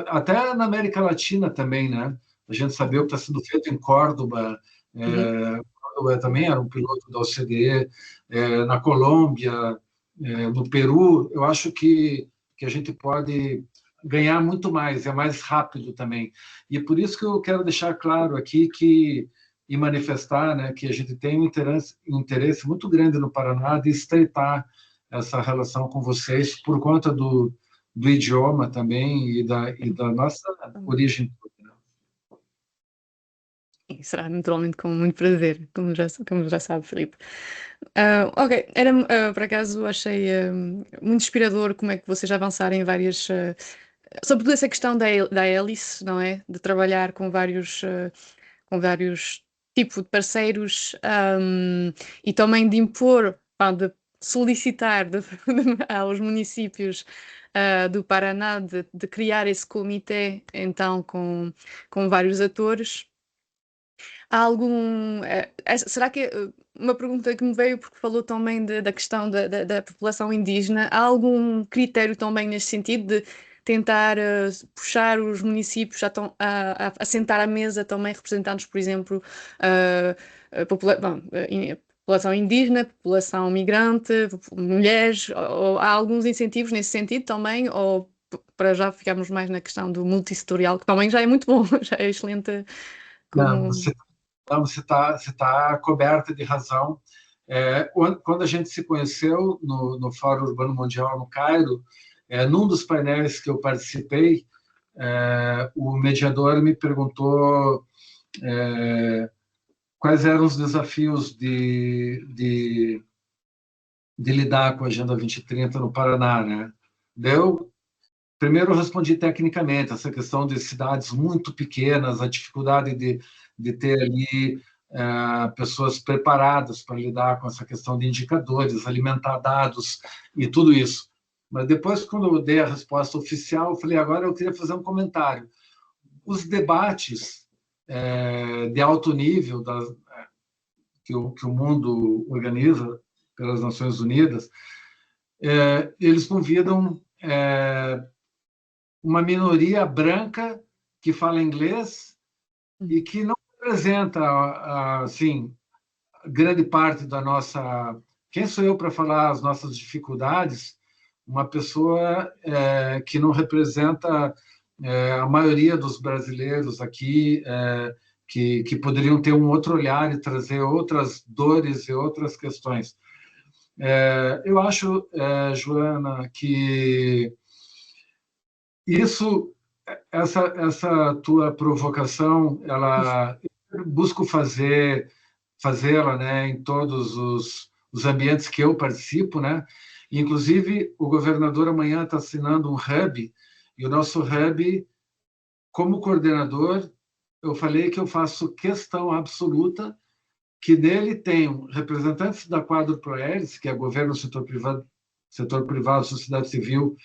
até na América Latina também, né? A gente saber o que está sendo feito em Córdoba. Córdoba também era um piloto da OCDE, na Colômbia, no Peru. Eu acho que a gente pode ganhar muito mais, é mais rápido também. E é por isso que eu quero deixar claro aqui e manifestar, né, que a gente tem um interesse muito grande no Paraná de estreitar essa relação com vocês por conta do idioma também e da nossa origem. Será naturalmente com muito prazer, como já sabe, Filipe. Ok, por acaso achei muito inspirador como é que vocês avançaram em várias. Sobretudo essa questão da hélice, não é? De trabalhar com vários tipos de parceiros, e também de impor, de solicitar aos municípios do Paraná de criar esse comitê, então, com vários atores. Há algum. Será que. Uma pergunta que me veio, porque falou também da questão da população indígena, há algum critério também nesse sentido de tentar puxar os municípios a sentar à mesa também representantes, por exemplo, população indígena, população migrante, mulheres, ou há alguns incentivos nesse sentido também, ou para já ficarmos mais na questão do multissetorial, que também já é muito bom, já é excelente como... Você tá coberta de razão. Quando a gente se conheceu no Fórum Urbano Mundial no Cairo, Num dos painéis que eu participei, o mediador me perguntou quais eram os desafios de lidar com a Agenda 2030 no Paraná, né? Primeiro eu respondi tecnicamente, essa questão de cidades muito pequenas, a dificuldade de ter ali pessoas preparadas para lidar com essa questão de indicadores, alimentar dados e tudo isso. Mas depois, quando eu dei a resposta oficial, eu falei, agora eu queria fazer um comentário. Os debates de alto nível que o mundo organiza pelas Nações Unidas, eles convidam uma minoria branca que fala inglês e que não representa, assim, grande parte da nossa... Quem sou eu para falar as nossas dificuldades? Uma pessoa que não representa a maioria dos brasileiros aqui, que poderiam ter um outro olhar e trazer outras dores e outras questões. Eu acho, Joana, que essa tua provocação, eu busco fazê-la, né, em todos os ambientes que eu participo, né? Inclusive, o governador amanhã está assinando um hub, e o nosso hub, como coordenador, eu falei que eu faço questão absoluta que nele tenham representantes da Quadro Proelis, que é governo, setor privado, sociedade civil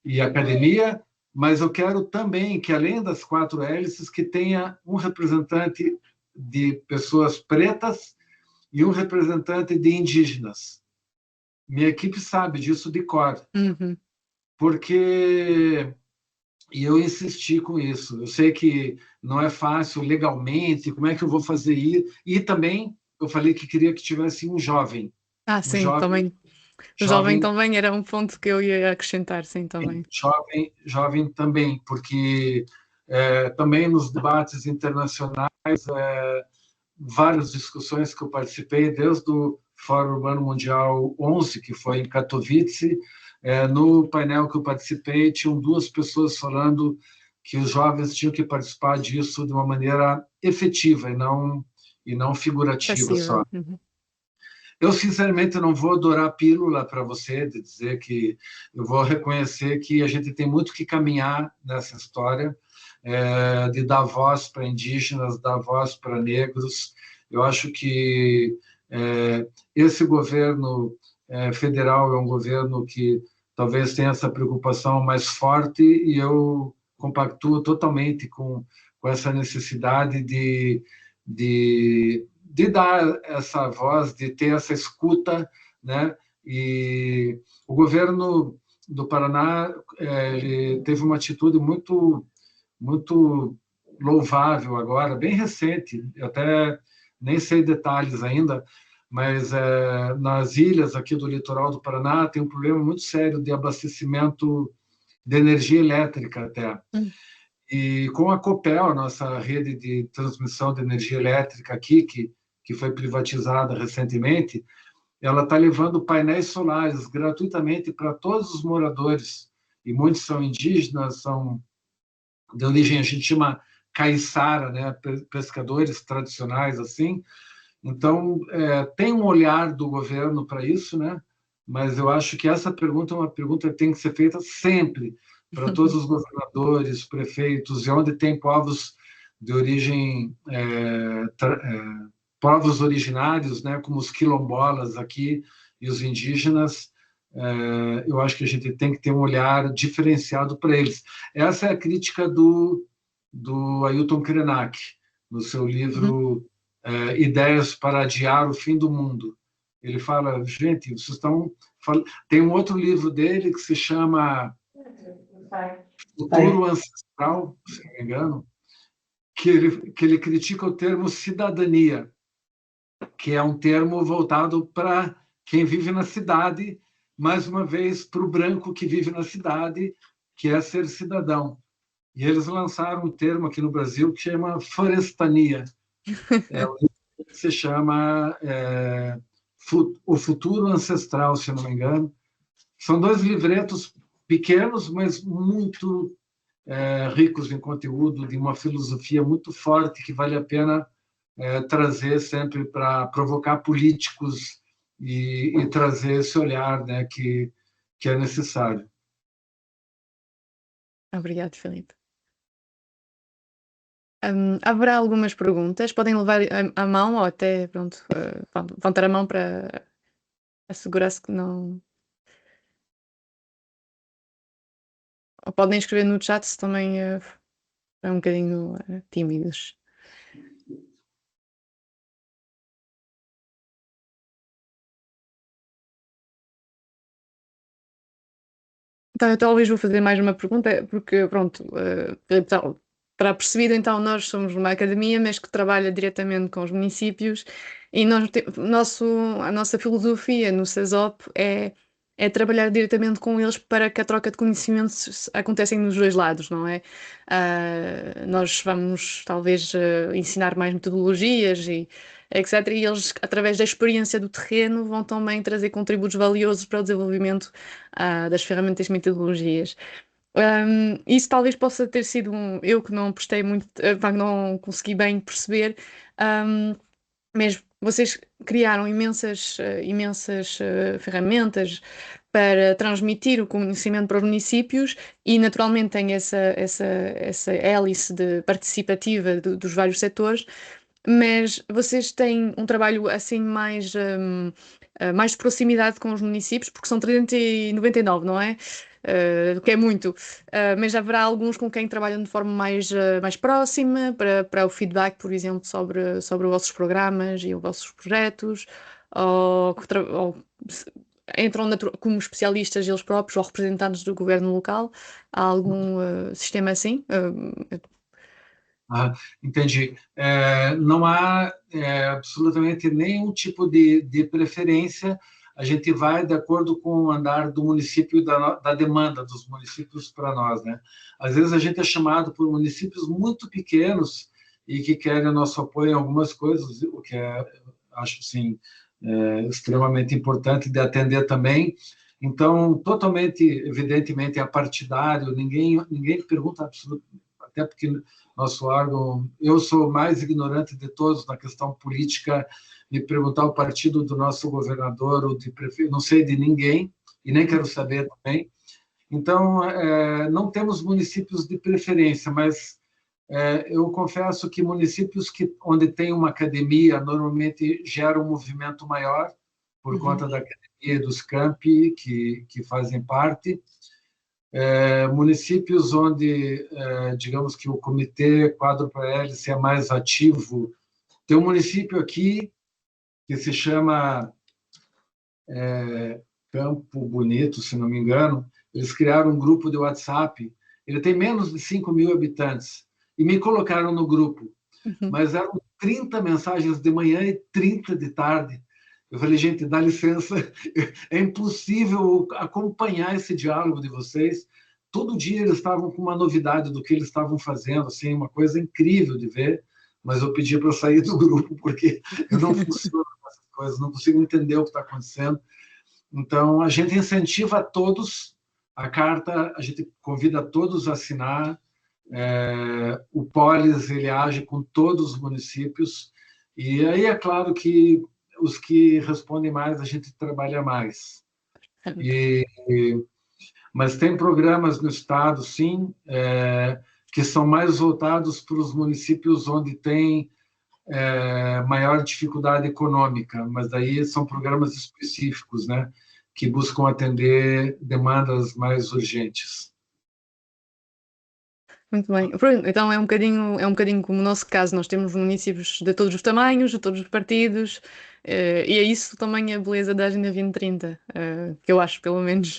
e academia, mas eu quero também que, além das 4 hélices, que tenha um representante de pessoas pretas e um representante de indígenas. Minha equipe sabe disso de cor, porque... E eu insisti com isso. Eu sei que não é fácil legalmente, como é que eu vou fazer isso? E também eu falei que queria que tivesse um jovem. Sim, também. O jovem também era um ponto que eu ia acrescentar, sim, também. Jovem também, porque também nos debates internacionais, várias discussões que eu participei, desde o Fórum Urbano Mundial 11, que foi em Katowice, no painel que eu participei, tinham 2 pessoas falando que os jovens tinham que participar disso de uma maneira efetiva e não figurativa só. Eu, sinceramente, não vou dourar pílula para você, de dizer que eu vou reconhecer que a gente tem muito que caminhar nessa história, de dar voz para indígenas, dar voz para negros. Eu acho que esse governo federal é um governo que talvez tenha essa preocupação mais forte, e eu compactuo totalmente com essa necessidade de dar essa voz, de ter essa escuta, né? E o governo do Paraná ele teve uma atitude muito louvável agora, bem recente, eu até nem sei detalhes ainda, mas nas ilhas aqui do litoral do Paraná tem um problema muito sério de abastecimento de energia elétrica até. E com a Copel, a nossa rede de transmissão de energia elétrica aqui, que foi privatizada recentemente, ela está levando painéis solares gratuitamente para todos os moradores, e muitos são indígenas, são de origem, a gente chama caiçara, né, pescadores tradicionais, assim. Então, tem um olhar do governo para isso, né? Mas eu acho que essa pergunta é uma pergunta que tem que ser feita sempre, para todos os governadores, prefeitos, e onde tem povos de origem, povos originários, né, como os quilombolas aqui e os indígenas, eu acho que a gente tem que ter um olhar diferenciado para eles. Essa é a crítica do Ailton Krenak, no seu livro Ideias para Adiar o Fim do Mundo. Ele fala, gente, vocês estão... Tem um outro livro dele que se chama Futuro Ancestral, se não me engano, que ele critica o termo cidadania, que é um termo voltado para quem vive na cidade, mais uma vez para o branco que vive na cidade, que é ser cidadão. E eles lançaram um termo aqui no Brasil que chama forestania. Se chama O Futuro Ancestral, se não me engano. São 2 livretos pequenos, mas muito ricos em conteúdo, de uma filosofia muito forte que vale a pena trazer sempre para provocar políticos e trazer esse olhar, né, que é necessário. Obrigado, Filipe. Haverá algumas perguntas, podem levar a mão ou até, pronto, vão ter a mão para assegurar-se que não... Ou podem escrever no chat se também é um bocadinho tímidos. Então, eu talvez vou fazer mais uma pergunta, porque, pronto, para percebido, então, nós somos uma academia, mas que trabalha diretamente com os municípios e a nossa filosofia no CESOP é trabalhar diretamente com eles para que a troca de conhecimentos aconteça nos dois lados, não é? Nós vamos, talvez, ensinar mais metodologias e etc. E eles, através da experiência do terreno, vão também trazer contributos valiosos para o desenvolvimento das ferramentas e metodologias. Isso talvez possa ter sido eu que não prestei muito, não consegui bem perceber, mas vocês criaram imensas ferramentas para transmitir o conhecimento para os municípios e naturalmente tem essa hélice participativa dos vários setores, mas vocês têm um trabalho assim mais de proximidade com os municípios, porque são 399, não é? O que é muito. Mas haverá alguns com quem trabalham de forma mais próxima, para o feedback, por exemplo, sobre os vossos programas e os vossos projetos, ou entram como especialistas eles próprios ou representantes do governo local. Há algum sistema assim? Entendi. Não há absolutamente nenhum tipo de preferência. A gente vai de acordo com o andar do município e da demanda dos municípios para nós, né? Às vezes a gente é chamado por municípios muito pequenos e que querem o nosso apoio em algumas coisas, o que acho assim, extremamente importante de atender também. Então, totalmente, evidentemente, é partidário, ninguém pergunta absolutamente, até porque nosso órgão, eu sou o mais ignorante de todos na questão política, me perguntar o partido do nosso governador ou de prefeito, não sei de ninguém, e nem quero saber também. Então, não temos municípios de preferência, mas eu confesso que municípios onde tem uma academia normalmente geram um movimento maior, por conta da academia e dos campi que fazem parte. Municípios onde, digamos que o comitê quadro para hélice é mais ativo. Tem um município aqui que se chama Campo Bonito, se não me engano. Eles criaram um grupo de WhatsApp. Ele tem menos de 5.000 habitantes. E me colocaram no grupo. Mas eram 30 mensagens de manhã e 30 de tarde. Eu falei, gente, dá licença, é impossível acompanhar esse diálogo de vocês. Todo dia eles estavam com uma novidade do que eles estavam fazendo, assim, uma coisa incrível de ver, mas eu pedi para eu sair do grupo, porque eu não funciono com essas coisas, não consigo entender o que está acontecendo. Então, a gente incentiva a todos, a carta, a gente convida todos a assinar, o Polis, ele age com todos os municípios, e aí é claro que os que respondem mais, a gente trabalha mais. Mas tem programas no estado, sim, que são mais voltados para os municípios onde tem maior dificuldade econômica, mas daí são programas específicos, né, que buscam atender demandas mais urgentes. Muito bem. Então é um bocadinho como o nosso caso, nós temos municípios de todos os tamanhos, de todos os partidos, e é isso também a beleza da Agenda 2030, que eu acho, pelo menos.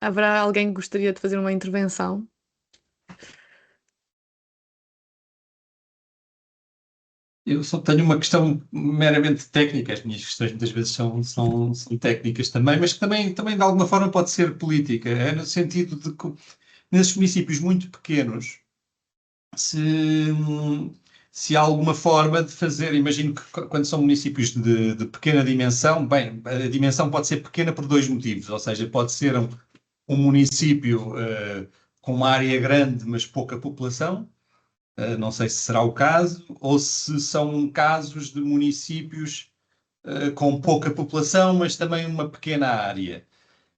Haverá alguém que gostaria de fazer uma intervenção? Eu só tenho uma questão meramente técnica. As minhas questões muitas vezes são técnicas também, mas que também de alguma forma pode ser política. É no sentido de que nesses municípios muito pequenos, se se há alguma forma de fazer, imagino que quando são municípios de pequena dimensão, bem, a dimensão pode ser pequena por dois motivos, ou seja, pode ser um município com uma área grande, mas pouca população, não sei se será o caso, ou se são casos de municípios com pouca população, mas também uma pequena área.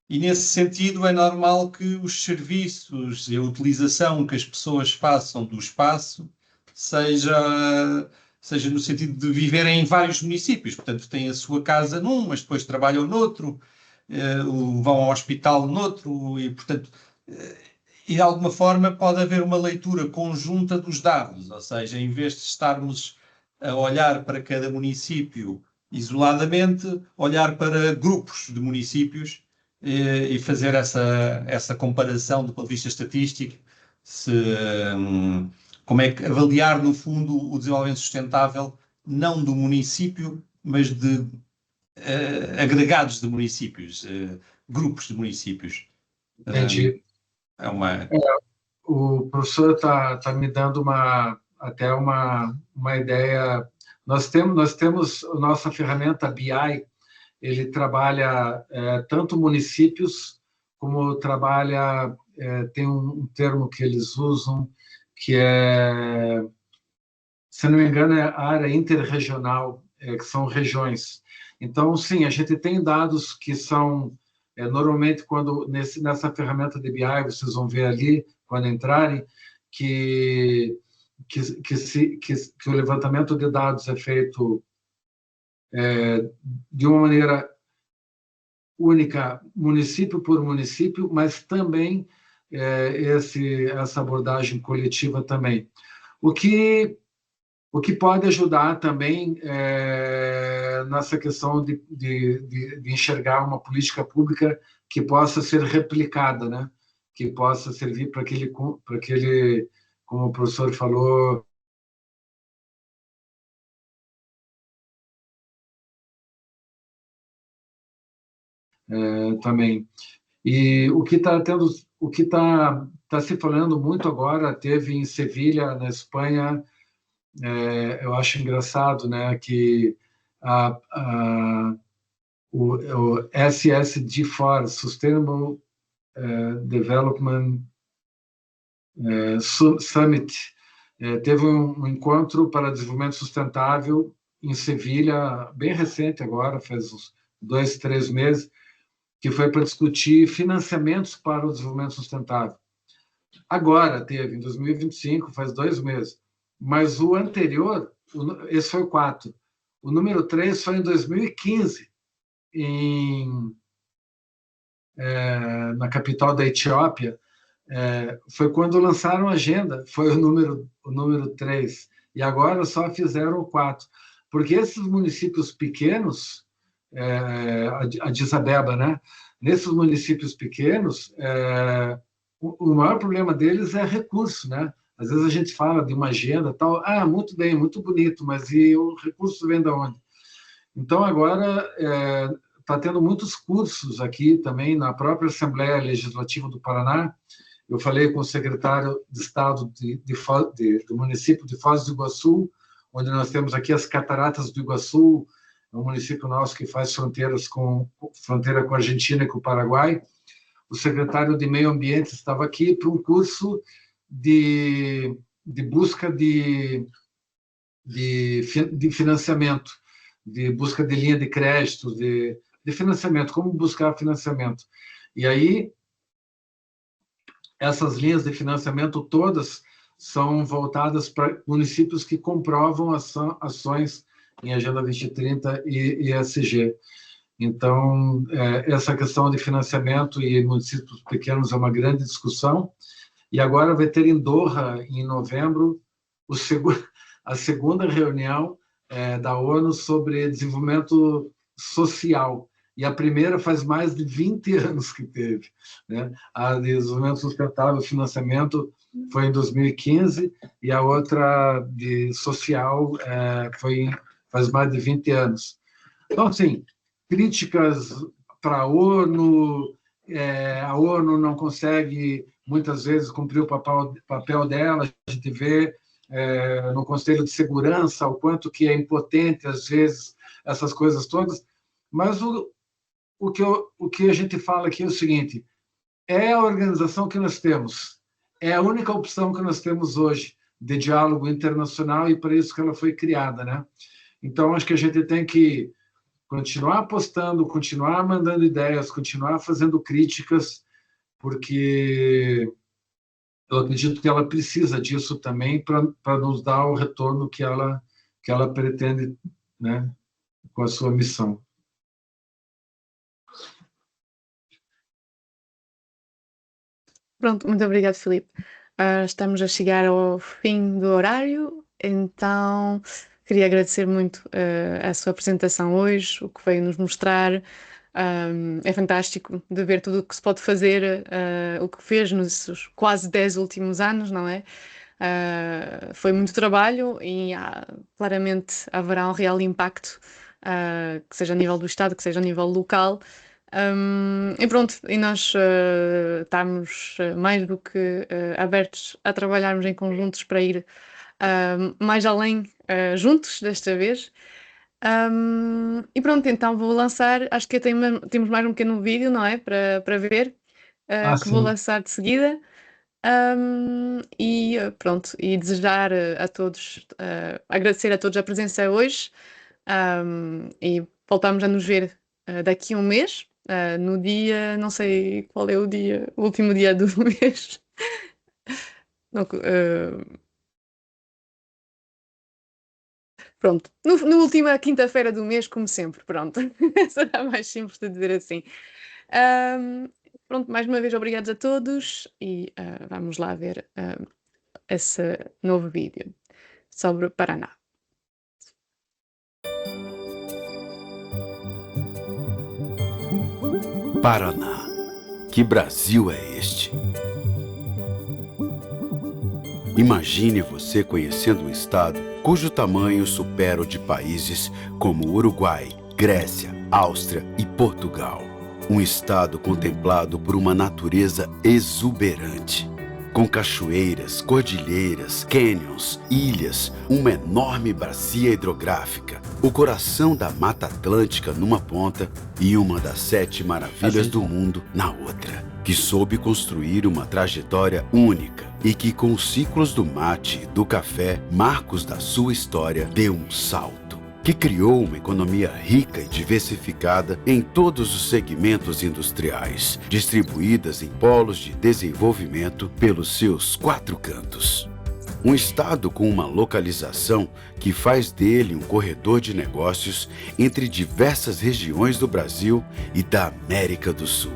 E nesse sentido é normal que os serviços e a utilização que as pessoas façam do espaço seja no sentido de viverem em vários municípios. Portanto, têm a sua casa num, mas depois trabalham noutro, vão ao hospital noutro, e, portanto, e de alguma forma pode haver uma leitura conjunta dos dados, ou seja, em vez de estarmos a olhar para cada município isoladamente, olhar para grupos de municípios e fazer essa comparação do ponto de vista estatístico, como é que avaliar, no fundo, o desenvolvimento sustentável, não do município, mas de agregados de municípios, grupos de municípios. Entendi. O professor está me dando até uma ideia. Nós temos a nossa ferramenta BI, ele trabalha tanto municípios, como trabalha, tem um termo que eles usam, que é, se não me engano, é a área interregional, que são regiões. Então, sim, a gente tem dados que são, normalmente, quando nessa ferramenta de BI, vocês vão ver ali, quando entrarem, que o levantamento de dados é feito de uma maneira única, município por município, mas também essa abordagem coletiva também. O que pode ajudar também nessa questão de enxergar uma política pública que possa ser replicada, né? Que possa servir para aquele, como o professor falou, também. E o que está se falando muito agora, teve em Sevilha, na Espanha, eu acho engraçado, né, que o SSG4, Sustainable Development Summit, teve um encontro para desenvolvimento sustentável em Sevilha, bem recente agora, faz uns 2, 3 meses, que foi para discutir financiamentos para o desenvolvimento sustentável. Agora teve, em 2025, faz 2 meses, mas o anterior, esse foi o 4, o número 3 foi em 2015, na capital da Etiópia, foi quando lançaram a agenda, foi o número 3, e agora só fizeram o 4, porque esses municípios pequenos, Addis Abeba, né? Nesses municípios pequenos, o maior problema deles é recurso, né? Às vezes a gente fala de uma agenda tal, muito bem, muito bonito, mas e o recurso vem de onde? Então agora está tendo muitos cursos aqui também na própria Assembleia Legislativa do Paraná. Eu falei com o secretário de Estado do município de Foz do Iguaçu, onde nós temos aqui as Cataratas do Iguaçu, é um município nosso que faz fronteira com a Argentina e com o Paraguai. O secretário de Meio Ambiente estava aqui para um curso de busca de financiamento, de busca de linha de crédito, de financiamento, como buscar financiamento. E aí, essas linhas de financiamento todas são voltadas para municípios que comprovam ações em Agenda 2030 e ESG. Então, essa questão de financiamento e municípios pequenos é uma grande discussão. E agora vai ter em Doha, em novembro, a segunda reunião da ONU sobre desenvolvimento social. E a primeira faz mais de 20 anos que teve, né? A de desenvolvimento sustentável, financiamento, foi em 2015, e a outra de social faz mais de 20 anos. Então, assim, críticas para a ONU não consegue, muitas vezes, cumprir o papel dela, a gente vê no Conselho de Segurança, o quanto que é impotente, às vezes, essas coisas todas. Mas o que a gente fala aqui é o seguinte: é a organização que nós temos, é a única opção que nós temos hoje de diálogo internacional, e para isso que ela foi criada, né? Então, acho que a gente tem que continuar apostando, continuar mandando ideias, continuar fazendo críticas, porque eu acredito que ela precisa disso também para nos dar o retorno que ela pretende, né, com a sua missão. Pronto, muito obrigado, Filipe. Estamos a chegar ao fim do horário, então queria agradecer muito a sua apresentação hoje, o que veio nos mostrar. É fantástico de ver tudo o que se pode fazer, o que fez nos quase 10 últimos anos, não é? Foi muito trabalho e claramente haverá um real impacto, que seja a nível do Estado, que seja a nível local. E pronto, e nós estamos mais do que abertos a trabalharmos em conjuntos para ir mais além juntos desta vez. E pronto, então vou lançar, acho que temos mais um pequeno vídeo, não é? Para ver, que vou Sim. lançar de seguida. E pronto, e desejar a todos, agradecer a todos a presença hoje, e voltamos a nos ver daqui a um mês, no dia, não sei qual é o dia, o último dia do mês. Não, pronto, no última quinta-feira do mês, como sempre, pronto. Será mais simples de dizer assim. Pronto, mais uma vez obrigados a todos e vamos lá ver esse novo vídeo sobre o Paraná. Paraná. Que Brasil é este? Imagine você conhecendo um estado cujo tamanho supera o de países como Uruguai, Grécia, Áustria e Portugal. Um estado contemplado por uma natureza exuberante, com cachoeiras, cordilheiras, cânions, ilhas, uma enorme bacia hidrográfica, o coração da Mata Atlântica numa ponta e uma das 7 maravilhas do mundo na outra, que soube construir uma trajetória única e que, com os ciclos do mate e do café, marcos da sua história, deu um salto, que criou uma economia rica e diversificada em todos os segmentos industriais, distribuídas em polos de desenvolvimento pelos seus 4 cantos. Um estado com uma localização que faz dele um corredor de negócios entre diversas regiões do Brasil e da América do Sul.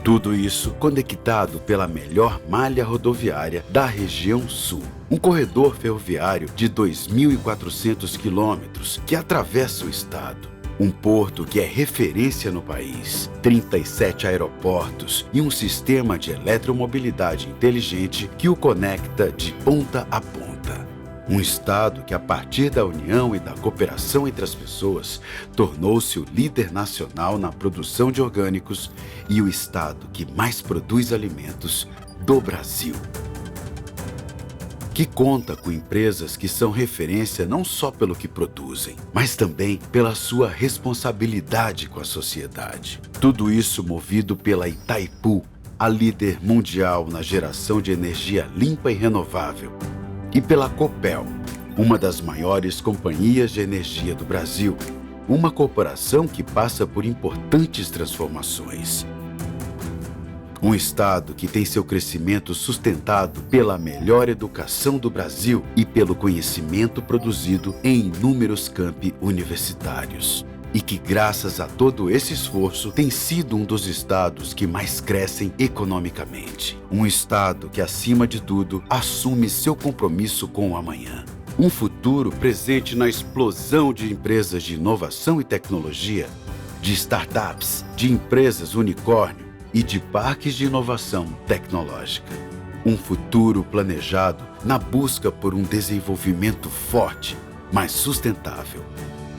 Tudo isso conectado pela melhor malha rodoviária da região sul. Um corredor ferroviário de 2.400 quilômetros que atravessa o estado. Um porto que é referência no país. 37 aeroportos e um sistema de eletromobilidade inteligente que o conecta de ponta a ponta. Um estado que, a partir da união e da cooperação entre as pessoas, tornou-se o líder nacional na produção de orgânicos e o estado que mais produz alimentos do Brasil. Que conta com empresas que são referência não só pelo que produzem, mas também pela sua responsabilidade com a sociedade. Tudo isso movido pela Itaipu, a líder mundial na geração de energia limpa e renovável, e pela Copel, uma das maiores companhias de energia do Brasil, uma corporação que passa por importantes transformações. Um estado que tem seu crescimento sustentado pela melhor educação do Brasil e pelo conhecimento produzido em inúmeros campi universitários. E que, graças a todo esse esforço, tem sido um dos estados que mais crescem economicamente. Um estado que, acima de tudo, assume seu compromisso com o amanhã. Um futuro presente na explosão de empresas de inovação e tecnologia, de startups, de empresas unicórnio e de parques de inovação tecnológica. Um futuro planejado na busca por um desenvolvimento forte, mas sustentável.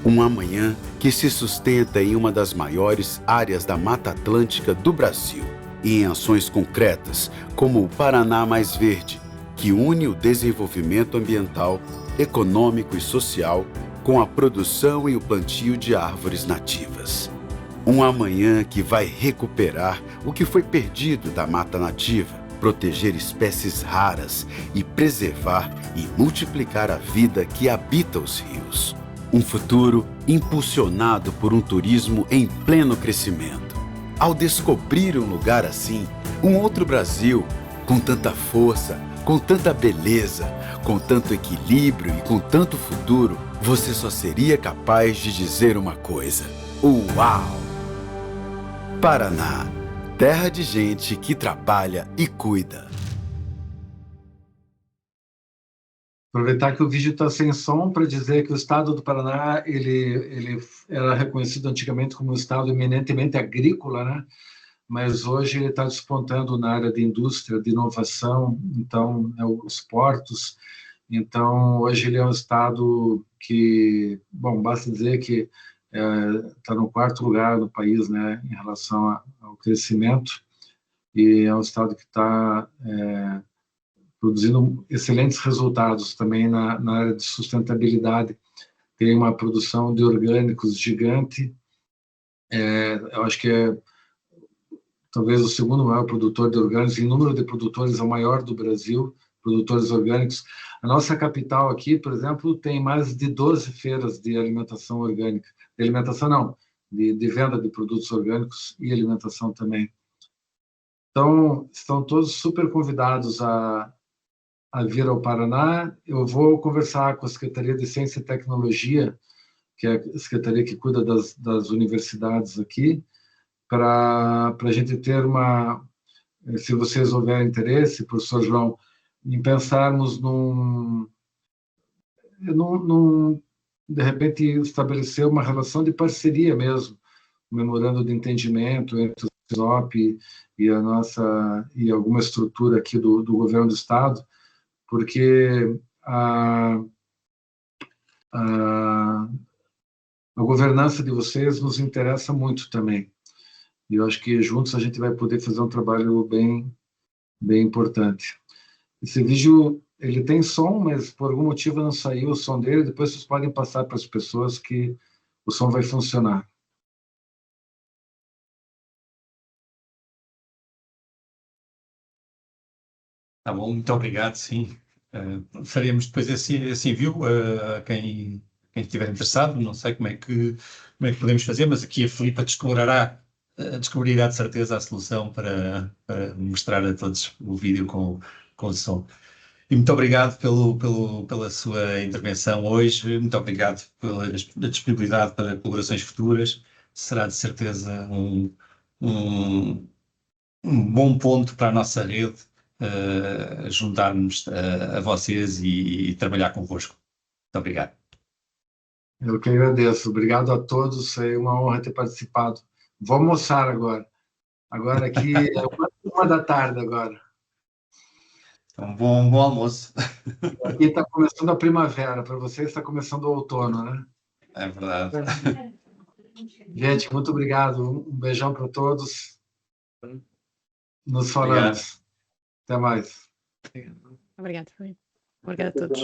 Um amanhã que se sustenta em uma das maiores áreas da Mata Atlântica do Brasil e em ações concretas como o Paraná Mais Verde, que une o desenvolvimento ambiental, econômico e social com a produção e o plantio de árvores nativas. Um amanhã que vai recuperar o que foi perdido da mata nativa, proteger espécies raras e preservar e multiplicar a vida que habita os rios. Um futuro impulsionado por um turismo em pleno crescimento. Ao descobrir um lugar assim, um outro Brasil, com tanta força, com tanta beleza, com tanto equilíbrio e com tanto futuro, você só seria capaz de dizer uma coisa: uau! Paraná, terra de gente que trabalha e cuida. Aproveitar que o vídeo está sem som para dizer que o estado do Paraná ele era reconhecido antigamente como um estado eminentemente agrícola, né? Mas hoje ele está despontando na área de indústria, de inovação, então, os portos. Então, hoje ele é um estado que, bom, basta dizer que está no 4º lugar no país, né, em relação ao crescimento, e é um estado que está produzindo excelentes resultados também na área de sustentabilidade. Tem uma produção de orgânicos gigante. Eu acho que é talvez o 2º maior produtor de orgânicos, em número de produtores é o maior do Brasil, produtores orgânicos. A nossa capital aqui, por exemplo, tem mais de 12 feiras de alimentação orgânica. De alimentação não, de venda de produtos orgânicos e alimentação também. Então, estão todos super convidados a vir ao Paraná. Eu vou conversar com a Secretaria de Ciência e Tecnologia, que é a secretaria que cuida das universidades aqui, para a gente ter se vocês houverem interesse, professor João, em pensarmos de repente, estabelecer uma relação de parceria mesmo, um memorando de entendimento entre o CESOP e alguma estrutura aqui do governo do Estado, porque a governança de vocês nos interessa muito também. E eu acho que juntos a gente vai poder fazer um trabalho bem importante. Esse vídeo, ele tem som, mas por algum motivo não saiu o som dele. Depois vocês podem passar para as pessoas que o som vai funcionar. Tá bom, muito obrigado, sim. Faremos depois esse envio a quem estiver interessado. Não sei como é que podemos fazer, mas aqui a Filipa descobrirá de certeza a solução para mostrar a todos o vídeo com o som. E muito obrigado pela sua intervenção hoje, muito obrigado pela disponibilidade para colaborações futuras. Será de certeza um bom ponto para a nossa rede, juntar-nos a vocês e trabalhar convosco. Muito obrigado. Eu que agradeço. Obrigado a todos. Foi uma honra ter participado. Vou almoçar agora. Agora aqui é 1h agora. Então, bom almoço. Aqui está começando a primavera. Para vocês está começando o outono, né? É verdade. Gente, muito obrigado. Um beijão para todos. Nos falamos. Até mais. Obrigada, Filipe. Obrigada a todos.